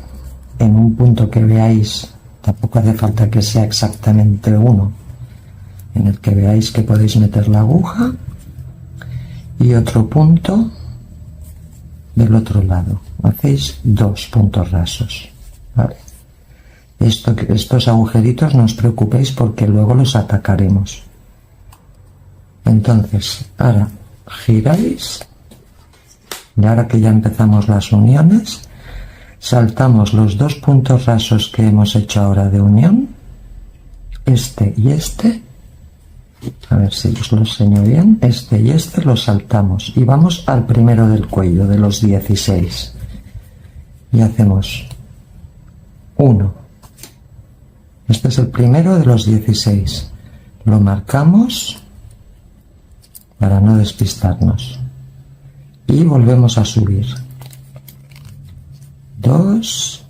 en un punto que veáis, tampoco hace falta que sea exactamente uno, en el que veáis que podéis meter la aguja, y otro punto del otro lado. Hacéis 2 puntos rasos, ¿vale? Estos agujeritos no os preocupéis porque luego los atacaremos. Entonces ahora giráis, y ahora que ya empezamos las uniones, saltamos los 2 puntos rasos que hemos hecho ahora de unión, este y este, a ver si os lo enseño bien, este y este los saltamos y vamos al primero del cuello de los 16 y hacemos 1. Este es el primero de los 16, lo marcamos para no despistarnos y volvemos a subir. 2,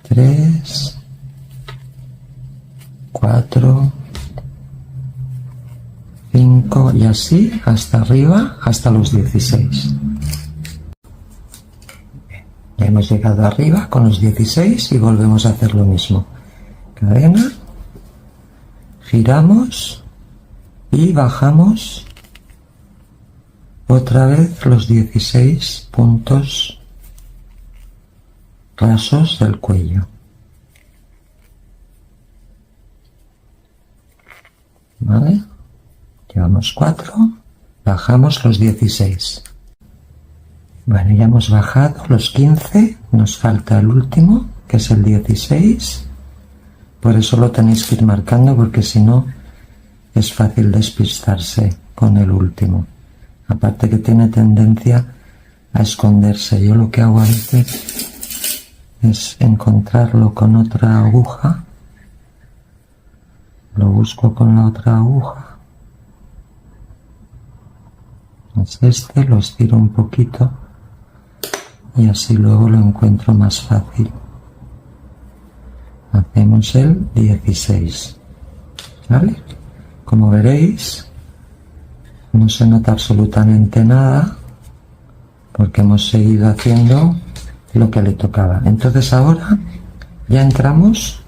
3, 4, 5 y así hasta arriba, hasta los 16. Ya hemos llegado arriba con los 16 y volvemos a hacer lo mismo. Cadena, giramos y bajamos otra vez los 16 puntos rasos del cuello. ¿Vale? Llevamos 4, bajamos los 16. Bueno, ya hemos bajado los 15, nos falta el último, que es el 16. Por eso lo tenéis que ir marcando, porque si no es fácil despistarse con el último. Aparte que tiene tendencia a esconderse. Yo lo que hago a veces es encontrarlo con otra aguja. Lo busco con la otra aguja. Es este, lo estiro un poquito y así luego lo encuentro más fácil. Hacemos el 16. ¿Vale? Como veréis, no se nota absolutamente nada porque hemos seguido haciendo lo que le tocaba. Entonces ahora ya entramos,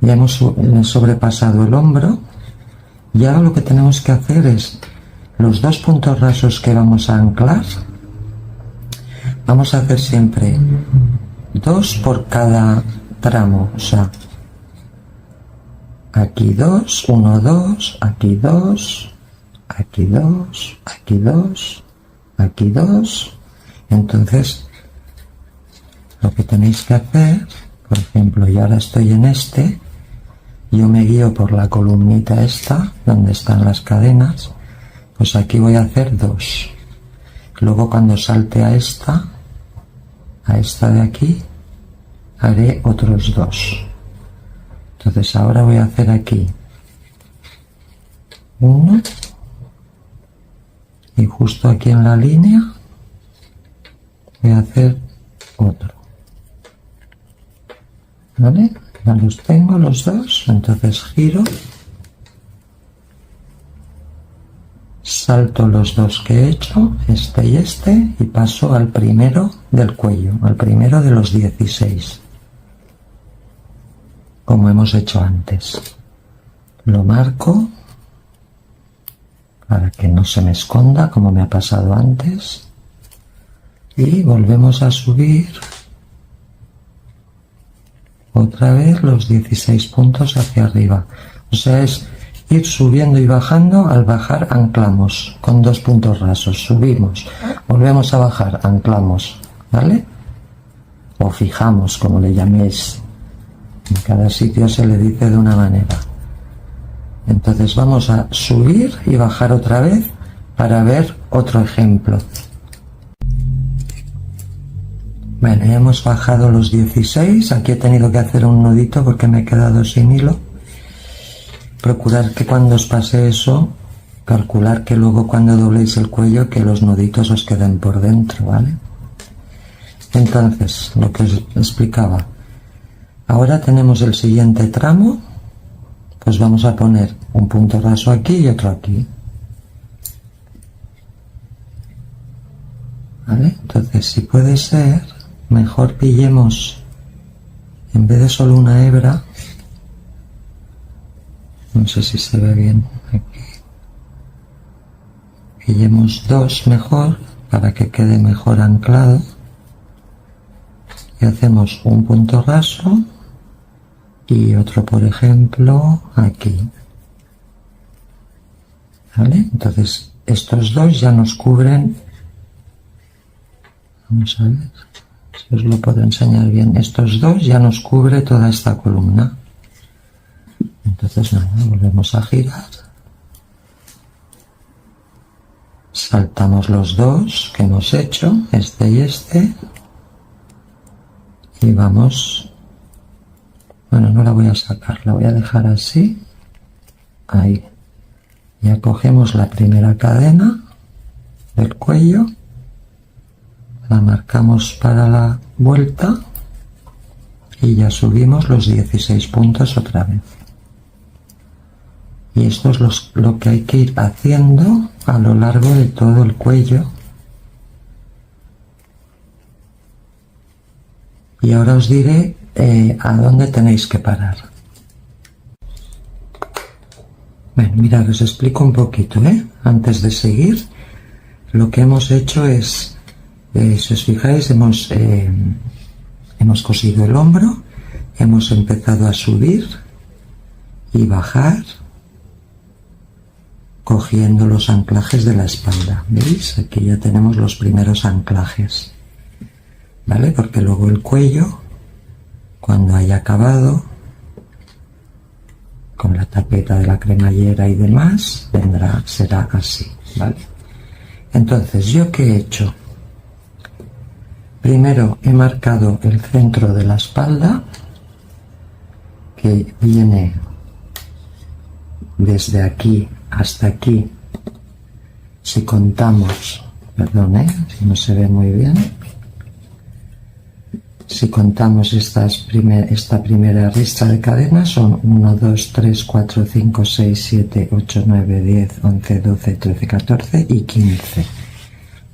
ya hemos sobrepasado el hombro y ahora lo que tenemos que hacer es los 2 puntos rasos que vamos a anclar. Vamos a hacer siempre 2 por cada tramo, o sea, aquí 2, 1, 2, aquí 2, aquí 2, aquí 2, aquí 2. Entonces lo que tenéis que hacer, por ejemplo, yo ahora estoy en este, yo me guío por la columnita esta donde están las cadenas, pues aquí voy a hacer 2. Luego cuando salte a esta de aquí, haré otros 2. Entonces ahora voy a hacer aquí 1 y justo aquí en la línea voy a hacer otro. ¿Vale? Ya los tengo los 2, entonces giro, salto los 2 que he hecho, este y este, y paso al primero del cuello, al primero de los 16, como hemos hecho antes. Lo marco para que no se me esconda como me ha pasado antes y volvemos a subir otra vez los 16 puntos hacia arriba. O sea, es ir subiendo y bajando. Al bajar anclamos con 2 puntos rasos, subimos, volvemos a bajar, anclamos, ¿vale? O fijamos, como le llaméis. En cada sitio se le dice de una manera. Entonces vamos a subir y bajar otra vez para ver otro ejemplo. Bueno, ya hemos bajado los 16. Aquí he tenido que hacer un nudito porque me he quedado sin hilo. Procurar que cuando os pase eso, calcular que luego cuando dobléis el cuello que los nuditos os queden por dentro, ¿vale? Entonces, lo que os explicaba. Ahora tenemos el siguiente tramo. Pues vamos a poner un punto raso aquí y otro aquí. ¿Vale? Entonces, si puede ser, mejor pillemos, en vez de solo una hebra, no sé si se ve bien aquí, pillemos dos mejor para que quede mejor anclado y hacemos un punto raso y otro, por ejemplo, aquí. ¿Vale? Entonces estos dos ya nos cubren. Vamos a ver si os lo puedo enseñar bien. Estos dos ya nos cubre toda esta columna. Entonces nada, volvemos a girar. Saltamos los dos que hemos hecho, este y este. Y vamos. Bueno, no la voy a sacar, la voy a dejar así. Ahí. Ya cogemos la primera cadena del cuello. La marcamos para la vuelta. Y ya subimos los 16 puntos otra vez. Y esto es lo que hay que ir haciendo a lo largo de todo el cuello. Y ahora os diré a dónde tenéis que parar. Bueno, mirad, os explico un poquito, antes de seguir. Lo que hemos hecho es, si os fijáis, hemos cosido el hombro, hemos empezado a subir y bajar, cogiendo los anclajes de la espalda. ¿Veis? Aquí ya tenemos los primeros anclajes, ¿vale? Porque luego el cuello, cuando haya acabado con la tapeta de la cremallera y demás, será así, ¿vale? Entonces, ¿yo qué he hecho? Primero he marcado el centro de la espalda, que viene desde aquí hasta aquí. Si contamos, perdón, si no se ve muy bien, si contamos esta primera ristra de cadenas, son 1, 2, 3, 4, 5, 6, 7, 8, 9, 10, 11, 12, 13, 14 y 15,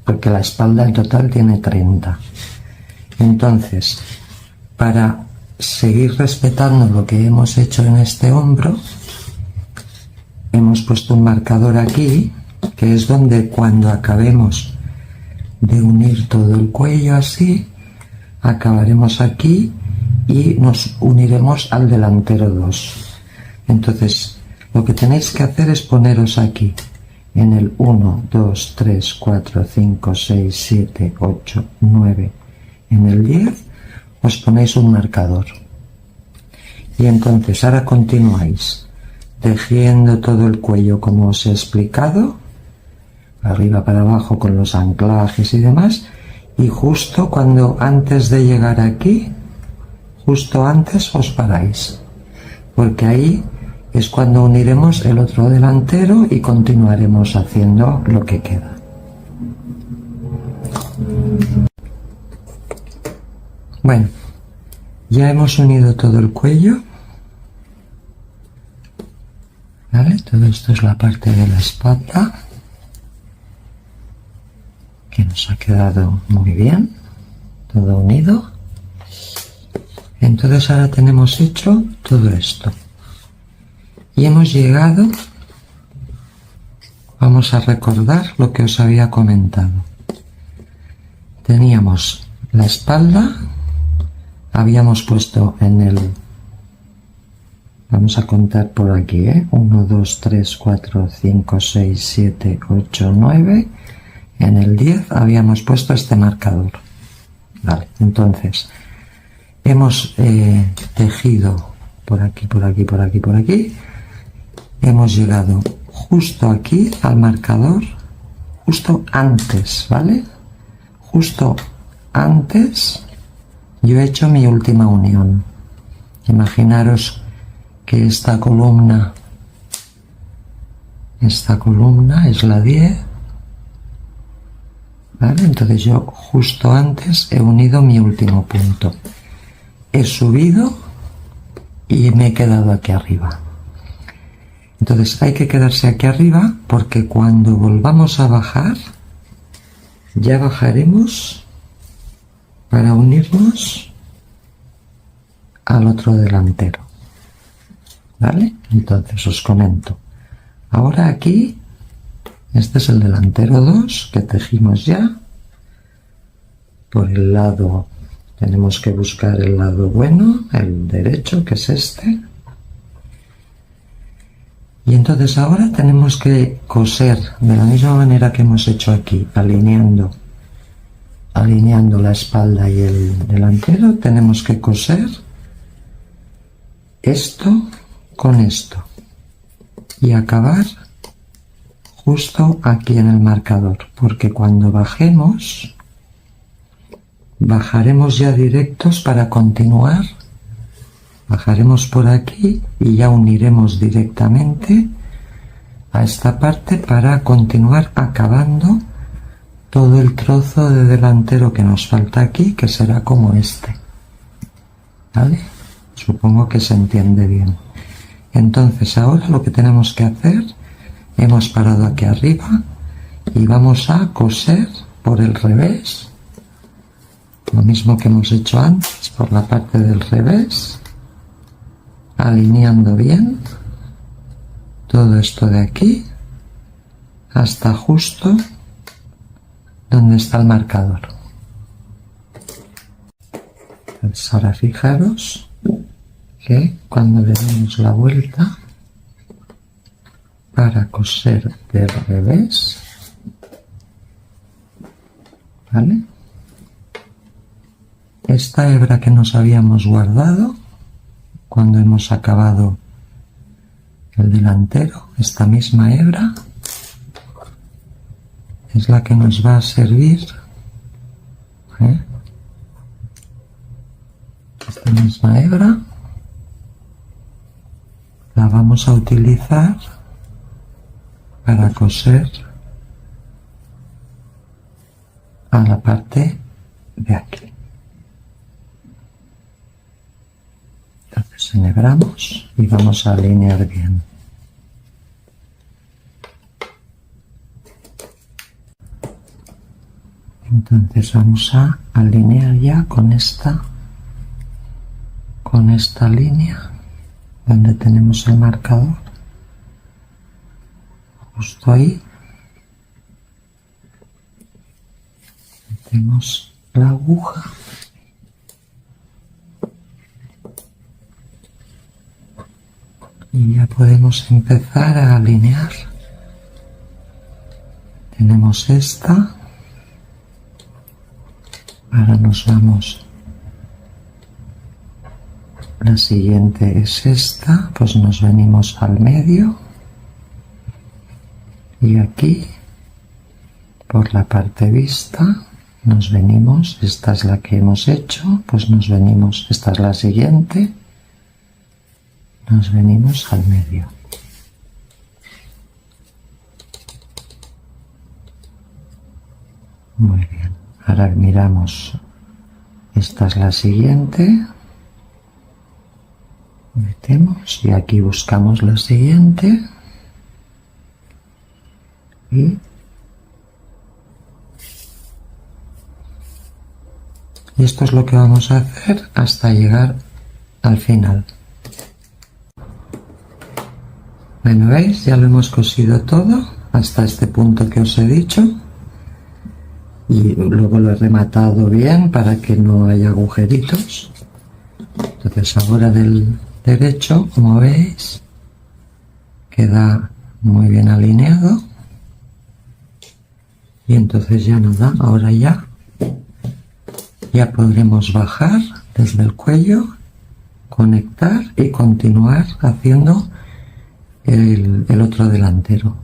porque la espalda en total tiene 30. Entonces, para seguir respetando lo que hemos hecho en este hombro, hemos puesto un marcador aquí, que es donde cuando acabemos de unir todo el cuello así, acabaremos aquí y nos uniremos al delantero 2. Entonces, lo que tenéis que hacer es poneros aquí, en el 1, 2, 3, 4, 5, 6, 7, 8, 9, en el 10, os ponéis un marcador. Y entonces ahora continuáis tejiendo todo el cuello como os he explicado, arriba para abajo con los anclajes y demás, y justo antes de llegar aquí, justo antes os paráis, porque ahí es cuando uniremos el otro delantero y continuaremos haciendo lo que queda. Bueno, ya hemos unido todo el cuello, ¿vale? Todo esto es la parte de la espalda, que nos ha quedado muy bien, todo unido. Entonces ahora tenemos hecho todo esto y hemos llegado, vamos a recordar lo que os había comentado. Teníamos la espalda, habíamos puesto vamos a contar por aquí, 1, 2, 3, 4, 5, 6, 7, 8, 9, en el 10 habíamos puesto este marcador. Vale, entonces hemos tejido por aquí, por aquí, por aquí, por aquí, hemos llegado justo aquí al marcador justo antes, ¿vale? Justo antes yo he hecho mi última unión. Imaginaros que esta columna es la 10, ¿vale? Entonces yo justo antes he unido mi último punto. He subido y me he quedado aquí arriba. Entonces hay que quedarse aquí arriba porque cuando volvamos a bajar, ya bajaremos para unirnos al otro delantero, ¿vale? Entonces os comento. Ahora aquí, este es el delantero 2 que tejimos ya. Por el lado, tenemos que buscar el lado bueno, el derecho, que es este. Y entonces ahora tenemos que coser de la misma manera que hemos hecho aquí, alineando la espalda y el delantero. Tenemos que coser esto con esto y acabar justo aquí en el marcador, porque cuando bajemos, bajaremos ya directos para continuar. Bajaremos por aquí y ya uniremos directamente a esta parte para continuar acabando todo el trozo de delantero que nos falta aquí, que será como este, ¿vale? Supongo que se entiende bien. Entonces ahora lo que tenemos que hacer, hemos parado aquí arriba y vamos a coser por el revés, lo mismo que hemos hecho antes, por la parte del revés, alineando bien todo esto de aquí hasta justo donde está el marcador. Entonces ahora fijaros que cuando le damos la vuelta para coser del revés, ¿vale? Esta hebra que nos habíamos guardado cuando hemos acabado el delantero, esta misma hebra es la que nos va a servir, esta misma hebra la vamos a utilizar para coser a la parte de aquí. Entonces enhebramos y vamos a alinear bien. Entonces vamos a alinear ya con esta línea donde tenemos el marcador, justo ahí. Metemos la aguja y ya podemos empezar a alinear. Tenemos esta, ahora nos vamos, la siguiente es esta, pues nos venimos al medio y aquí por la parte vista nos venimos, esta es la que hemos hecho, pues nos venimos, esta es la siguiente, nos venimos al medio. Muy bien, ahora miramos, esta es la siguiente, metemos y aquí buscamos la siguiente y esto es lo que vamos a hacer hasta llegar al final. Bueno, ¿veis? Ya lo hemos cosido todo hasta este punto que os he dicho y luego lo he rematado bien para que no haya agujeritos. Entonces ahora del derecho, como veis, queda muy bien alineado y entonces ya nada, ahora ya podremos bajar desde el cuello, conectar y continuar haciendo el otro delantero.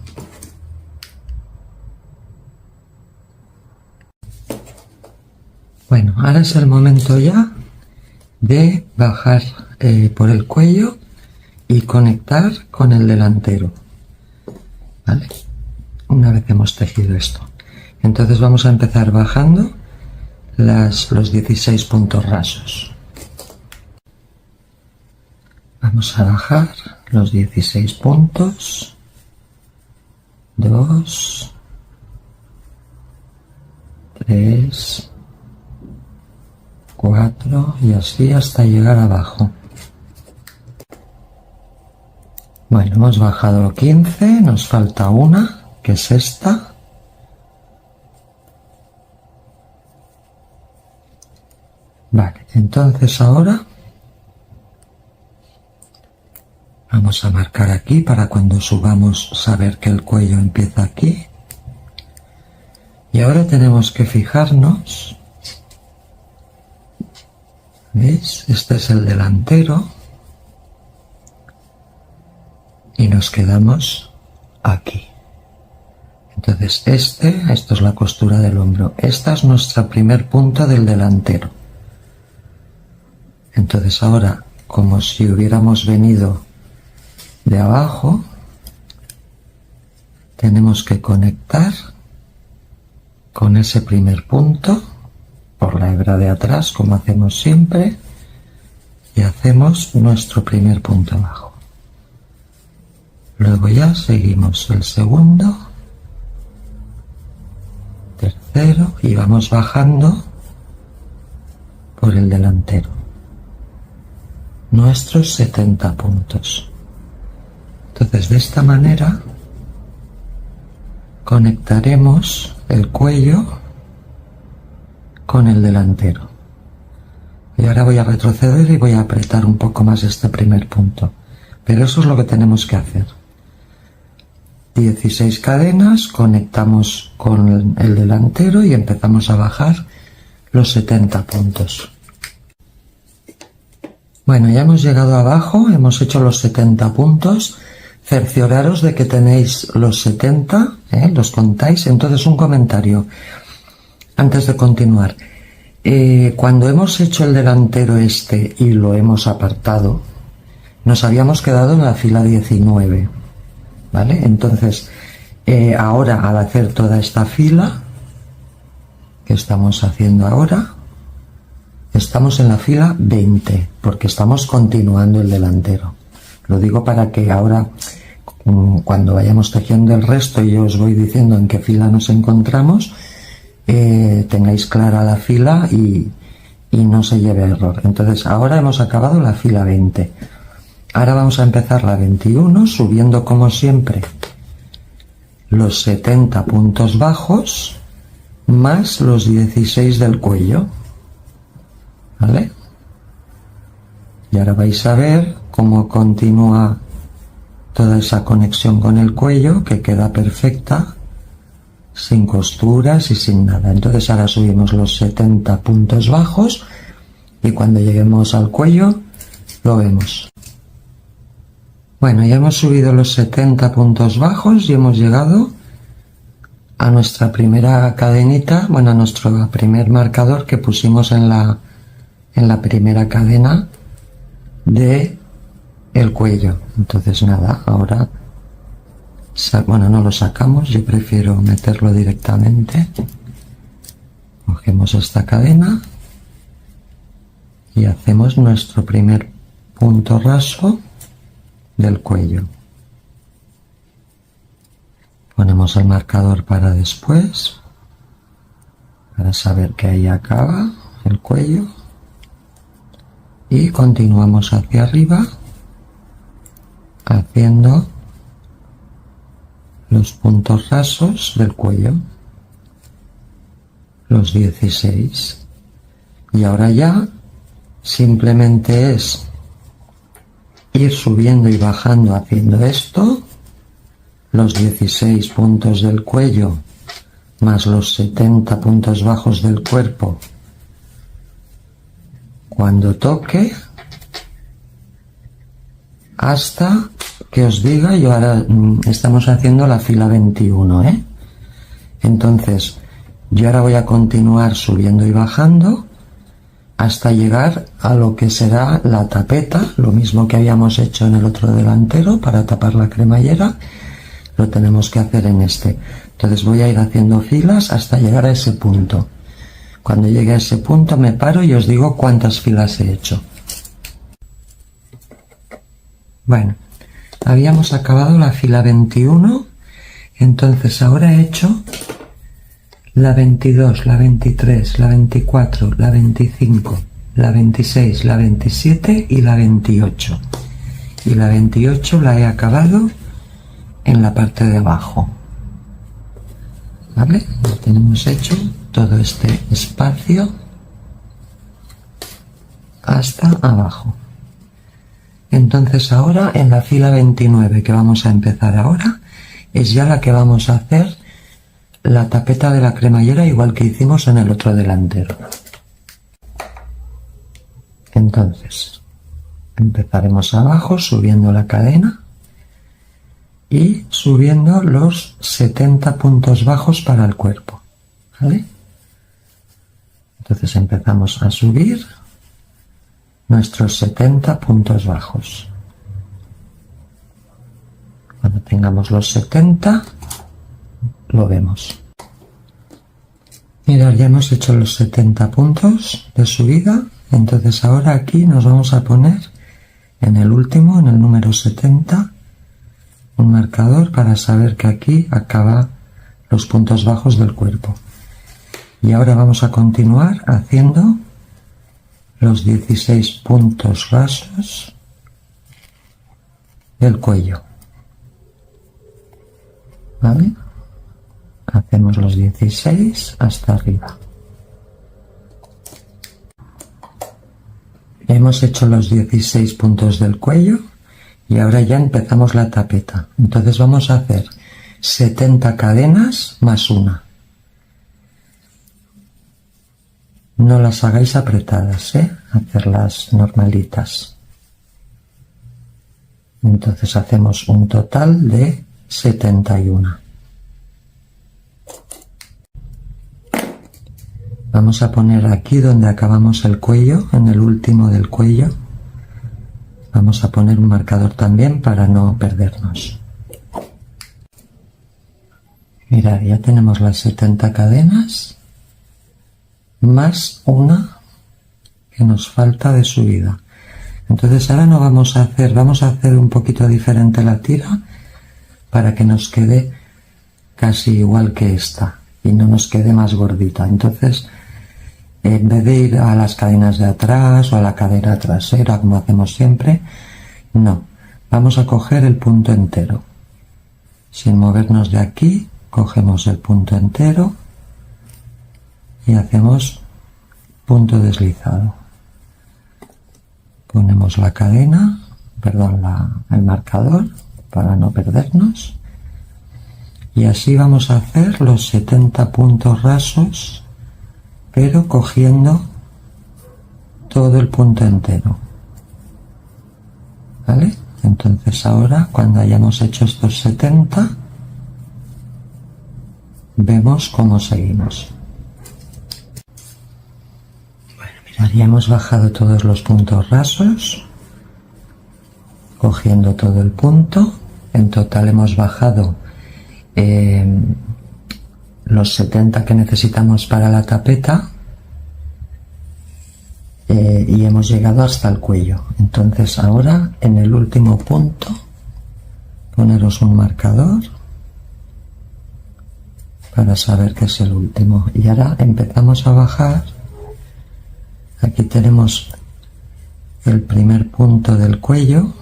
Bueno, ahora es el momento ya de bajar por el cuello y conectar con el delantero, ¿vale? Una vez hemos tejido esto, entonces vamos a empezar bajando los 16 puntos rasos. Vamos a bajar los 16 puntos, 2, 3, 4 y así hasta llegar abajo. Bueno, hemos bajado 15, nos falta una, que es esta. Vale, entonces ahora vamos a marcar aquí para cuando subamos saber que el cuello empieza aquí. Y ahora tenemos que fijarnos, ¿veis? Este es el delantero y nos quedamos aquí. Entonces esto es la costura del hombro. Esta es nuestro primer punto del delantero. Entonces ahora, como si hubiéramos venido de abajo, tenemos que conectar con ese primer punto por la hebra de atrás, como hacemos siempre, y hacemos nuestro primer punto abajo. Luego ya seguimos el segundo, tercero y vamos bajando por el delantero. Nuestros 70 puntos. Entonces de esta manera conectaremos el cuello con el delantero. Y ahora voy a retroceder y voy a apretar un poco más este primer punto. Pero eso es lo que tenemos que hacer. 16 cadenas, conectamos con el delantero y empezamos a bajar los 70 puntos. Bueno, ya hemos llegado abajo, hemos hecho los 70 puntos. Cercioraros de que tenéis los 70, los contáis. Entonces un comentario antes de continuar. Cuando hemos hecho el delantero este y lo hemos apartado, nos habíamos quedado en la fila 19, ¿vale? Entonces ahora al hacer toda esta fila que estamos haciendo ahora, estamos en la fila 20 porque estamos continuando el delantero. Lo digo para que ahora, cuando vayamos tejiendo el resto y yo os voy diciendo en qué fila nos encontramos, tengáis clara la fila y no se lleve error. Entonces ahora hemos acabado la fila 20. Ahora vamos a empezar la 21 subiendo como siempre los 70 puntos bajos más los 16 del cuello, ¿vale? Y ahora vais a ver cómo continúa toda esa conexión con el cuello, que queda perfecta, sin costuras y sin nada. Entonces ahora subimos los 70 puntos bajos y cuando lleguemos al cuello lo vemos. Bueno, ya hemos subido los 70 puntos bajos y hemos llegado a nuestra primera cadenita, bueno, a nuestro primer marcador que pusimos en la primera cadena de el cuello. Entonces nada, ahora bueno, no lo sacamos, yo prefiero meterlo directamente. Cogemos esta cadena y hacemos nuestro primer punto raso del cuello. Ponemos el marcador para después, para saber que ahí acaba el cuello, y continuamos hacia arriba haciendo los puntos rasos del cuello, los 16. Y ahora ya simplemente es ir subiendo y bajando haciendo esto, los 16 puntos del cuello más los 70 puntos bajos del cuerpo cuando toque, hasta que os diga. Yo ahora estamos haciendo la fila 21, Entonces Y ahora voy a continuar subiendo y bajando hasta llegar a lo que será la tapeta, lo mismo que habíamos hecho en el otro delantero para tapar la cremallera, lo tenemos que hacer en este. Entonces voy a ir haciendo filas hasta llegar a ese punto. Cuando llegue a ese punto me paro y os digo cuántas filas he hecho. Bueno, habíamos acabado la fila 21, entonces ahora he hecho la 22, la 23, la 24, la 25, la 26, la 27 y la 28. Y la 28 la he acabado en la parte de abajo. ¿Vale? Ya tenemos hecho todo este espacio hasta abajo. Entonces ahora en la fila 29 que vamos a empezar ahora es ya la que vamos a hacer la tapeta de la cremallera igual que hicimos en el otro delantero. Entonces empezaremos abajo subiendo la cadena y subiendo los 70 puntos bajos para el cuerpo, ¿vale? Entonces empezamos a subir nuestros 70 puntos bajos. Cuando tengamos los 70 lo vemos. Mirad, ya hemos hecho los 70 puntos de subida, entonces ahora aquí nos vamos a poner en el último, en el número 70, un marcador para saber que aquí acaba los puntos bajos del cuerpo. Y ahora vamos a continuar haciendo los 16 puntos rasos del cuello. ¿Vale? Hacemos los 16 hasta arriba. Hemos hecho los 16 puntos del cuello y ahora ya empezamos la tapeta. Entonces vamos a hacer 70 cadenas más una. No las hagáis apretadas, hacerlas normalitas. Entonces hacemos un total de 71. Vamos a poner aquí donde acabamos el cuello, en el último del cuello. Vamos a poner un marcador también para no perdernos. Mirad, ya tenemos las 70 cadenas más una que nos falta de subida. Entonces ahora no vamos a hacer un poquito diferente la tira para que nos quede casi igual que esta y no nos quede más gordita. Entonces, en vez de ir a las cadenas de atrás o a la cadera trasera como hacemos siempre, no, vamos a coger el punto entero. Sin movernos de aquí, cogemos el punto entero y hacemos punto deslizado. Ponemos la cadena, el marcador para no perdernos. Y así vamos a hacer los 70 puntos rasos, pero cogiendo todo el punto entero. ¿Vale? Entonces ahora, cuando hayamos hecho estos 70, vemos cómo seguimos. Bueno, mirad, ya hemos bajado todos los puntos rasos, cogiendo todo el punto. En total hemos bajado los 70 que necesitamos para la tapeta y hemos llegado hasta el cuello. Entonces ahora en el último punto poneros un marcador para saber que es el último. Y ahora empezamos a bajar. Aquí tenemos el primer punto del cuello,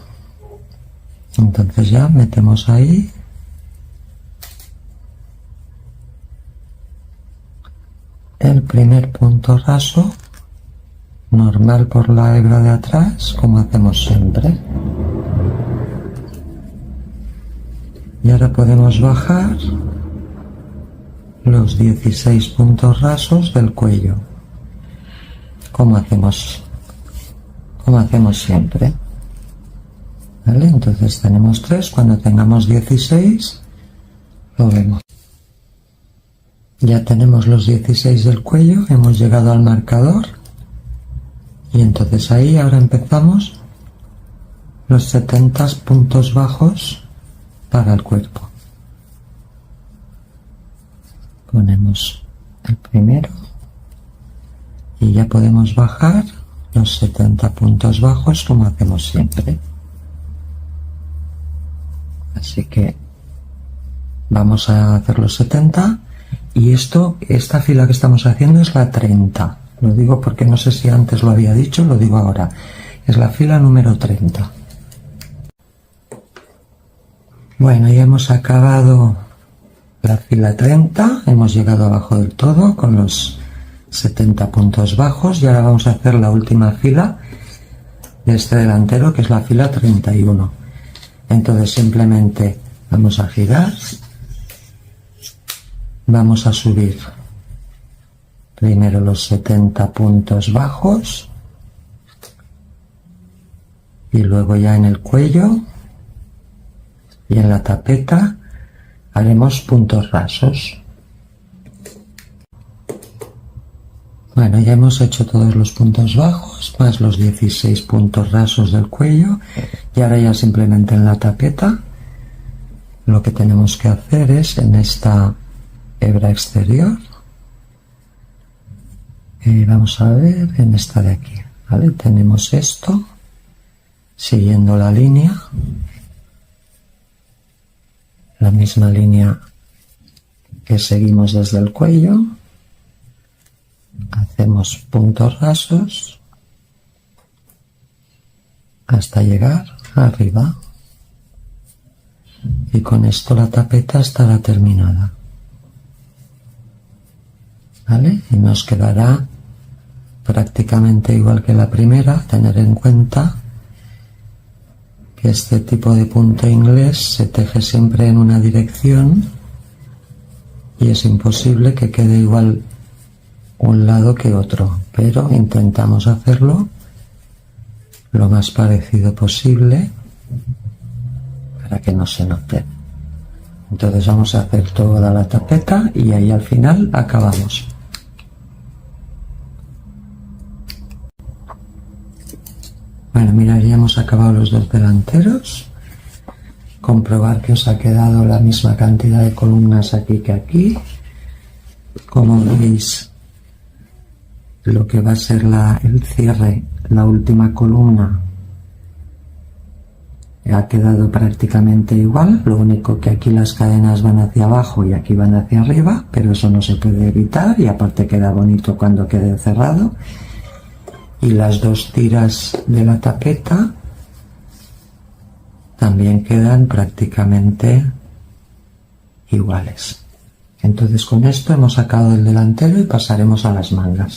entonces ya metemos ahí el primer punto raso normal por la hebra de atrás, como hacemos siempre. Y ahora podemos bajar los 16 puntos rasos del cuello, como hacemos siempre. ¿Vale? Entonces tenemos 3, cuando tengamos 16 lo vemos. Ya tenemos los 16 del cuello, hemos llegado al marcador y entonces ahí ahora empezamos los 70 puntos bajos para el cuerpo. Ponemos el primero y ya podemos bajar los 70 puntos bajos como hacemos siempre. Así que vamos a hacer los 70 y esta fila que estamos haciendo es la 30. Lo digo porque no sé si antes lo había dicho, lo digo ahora. Es la fila número 30. Bueno, ya hemos acabado la fila 30, hemos llegado abajo del todo con los 70 puntos bajos y ahora vamos a hacer la última fila de este delantero, que es la fila 31. Entonces simplemente vamos a girar, vamos a subir primero los 70 puntos bajos y luego ya en el cuello y en la tapeta haremos puntos rasos. Bueno, ya hemos hecho todos los puntos bajos más los 16 puntos rasos del cuello y ahora ya simplemente en la tapeta lo que tenemos que hacer es en esta hebra exterior, vamos a ver en esta de aquí, ¿vale? Tenemos esto siguiendo la línea, la misma línea que seguimos desde el cuello, hacemos puntos rasos hasta llegar arriba y con esto la tapeta estará terminada, ¿vale? Y nos quedará prácticamente igual que la primera. Tener en cuenta que este tipo de punto inglés se teje siempre en una dirección y es imposible que quede igual un lado que otro, pero intentamos hacerlo lo más parecido posible para que no se note. Entonces vamos a hacer toda la tapeta y ahí al final acabamos. Bueno, mirad, ya hemos acabado los dos delanteros. Comprobar que os ha quedado la misma cantidad de columnas aquí que aquí. Como veis, lo que va a ser el cierre, la última columna, ha quedado prácticamente igual, lo único que aquí las cadenas van hacia abajo y aquí van hacia arriba, pero eso no se puede evitar y aparte queda bonito cuando quede cerrado. Y las dos tiras de la tapeta también quedan prácticamente iguales. Entonces con esto hemos sacado el delantero y pasaremos a las mangas.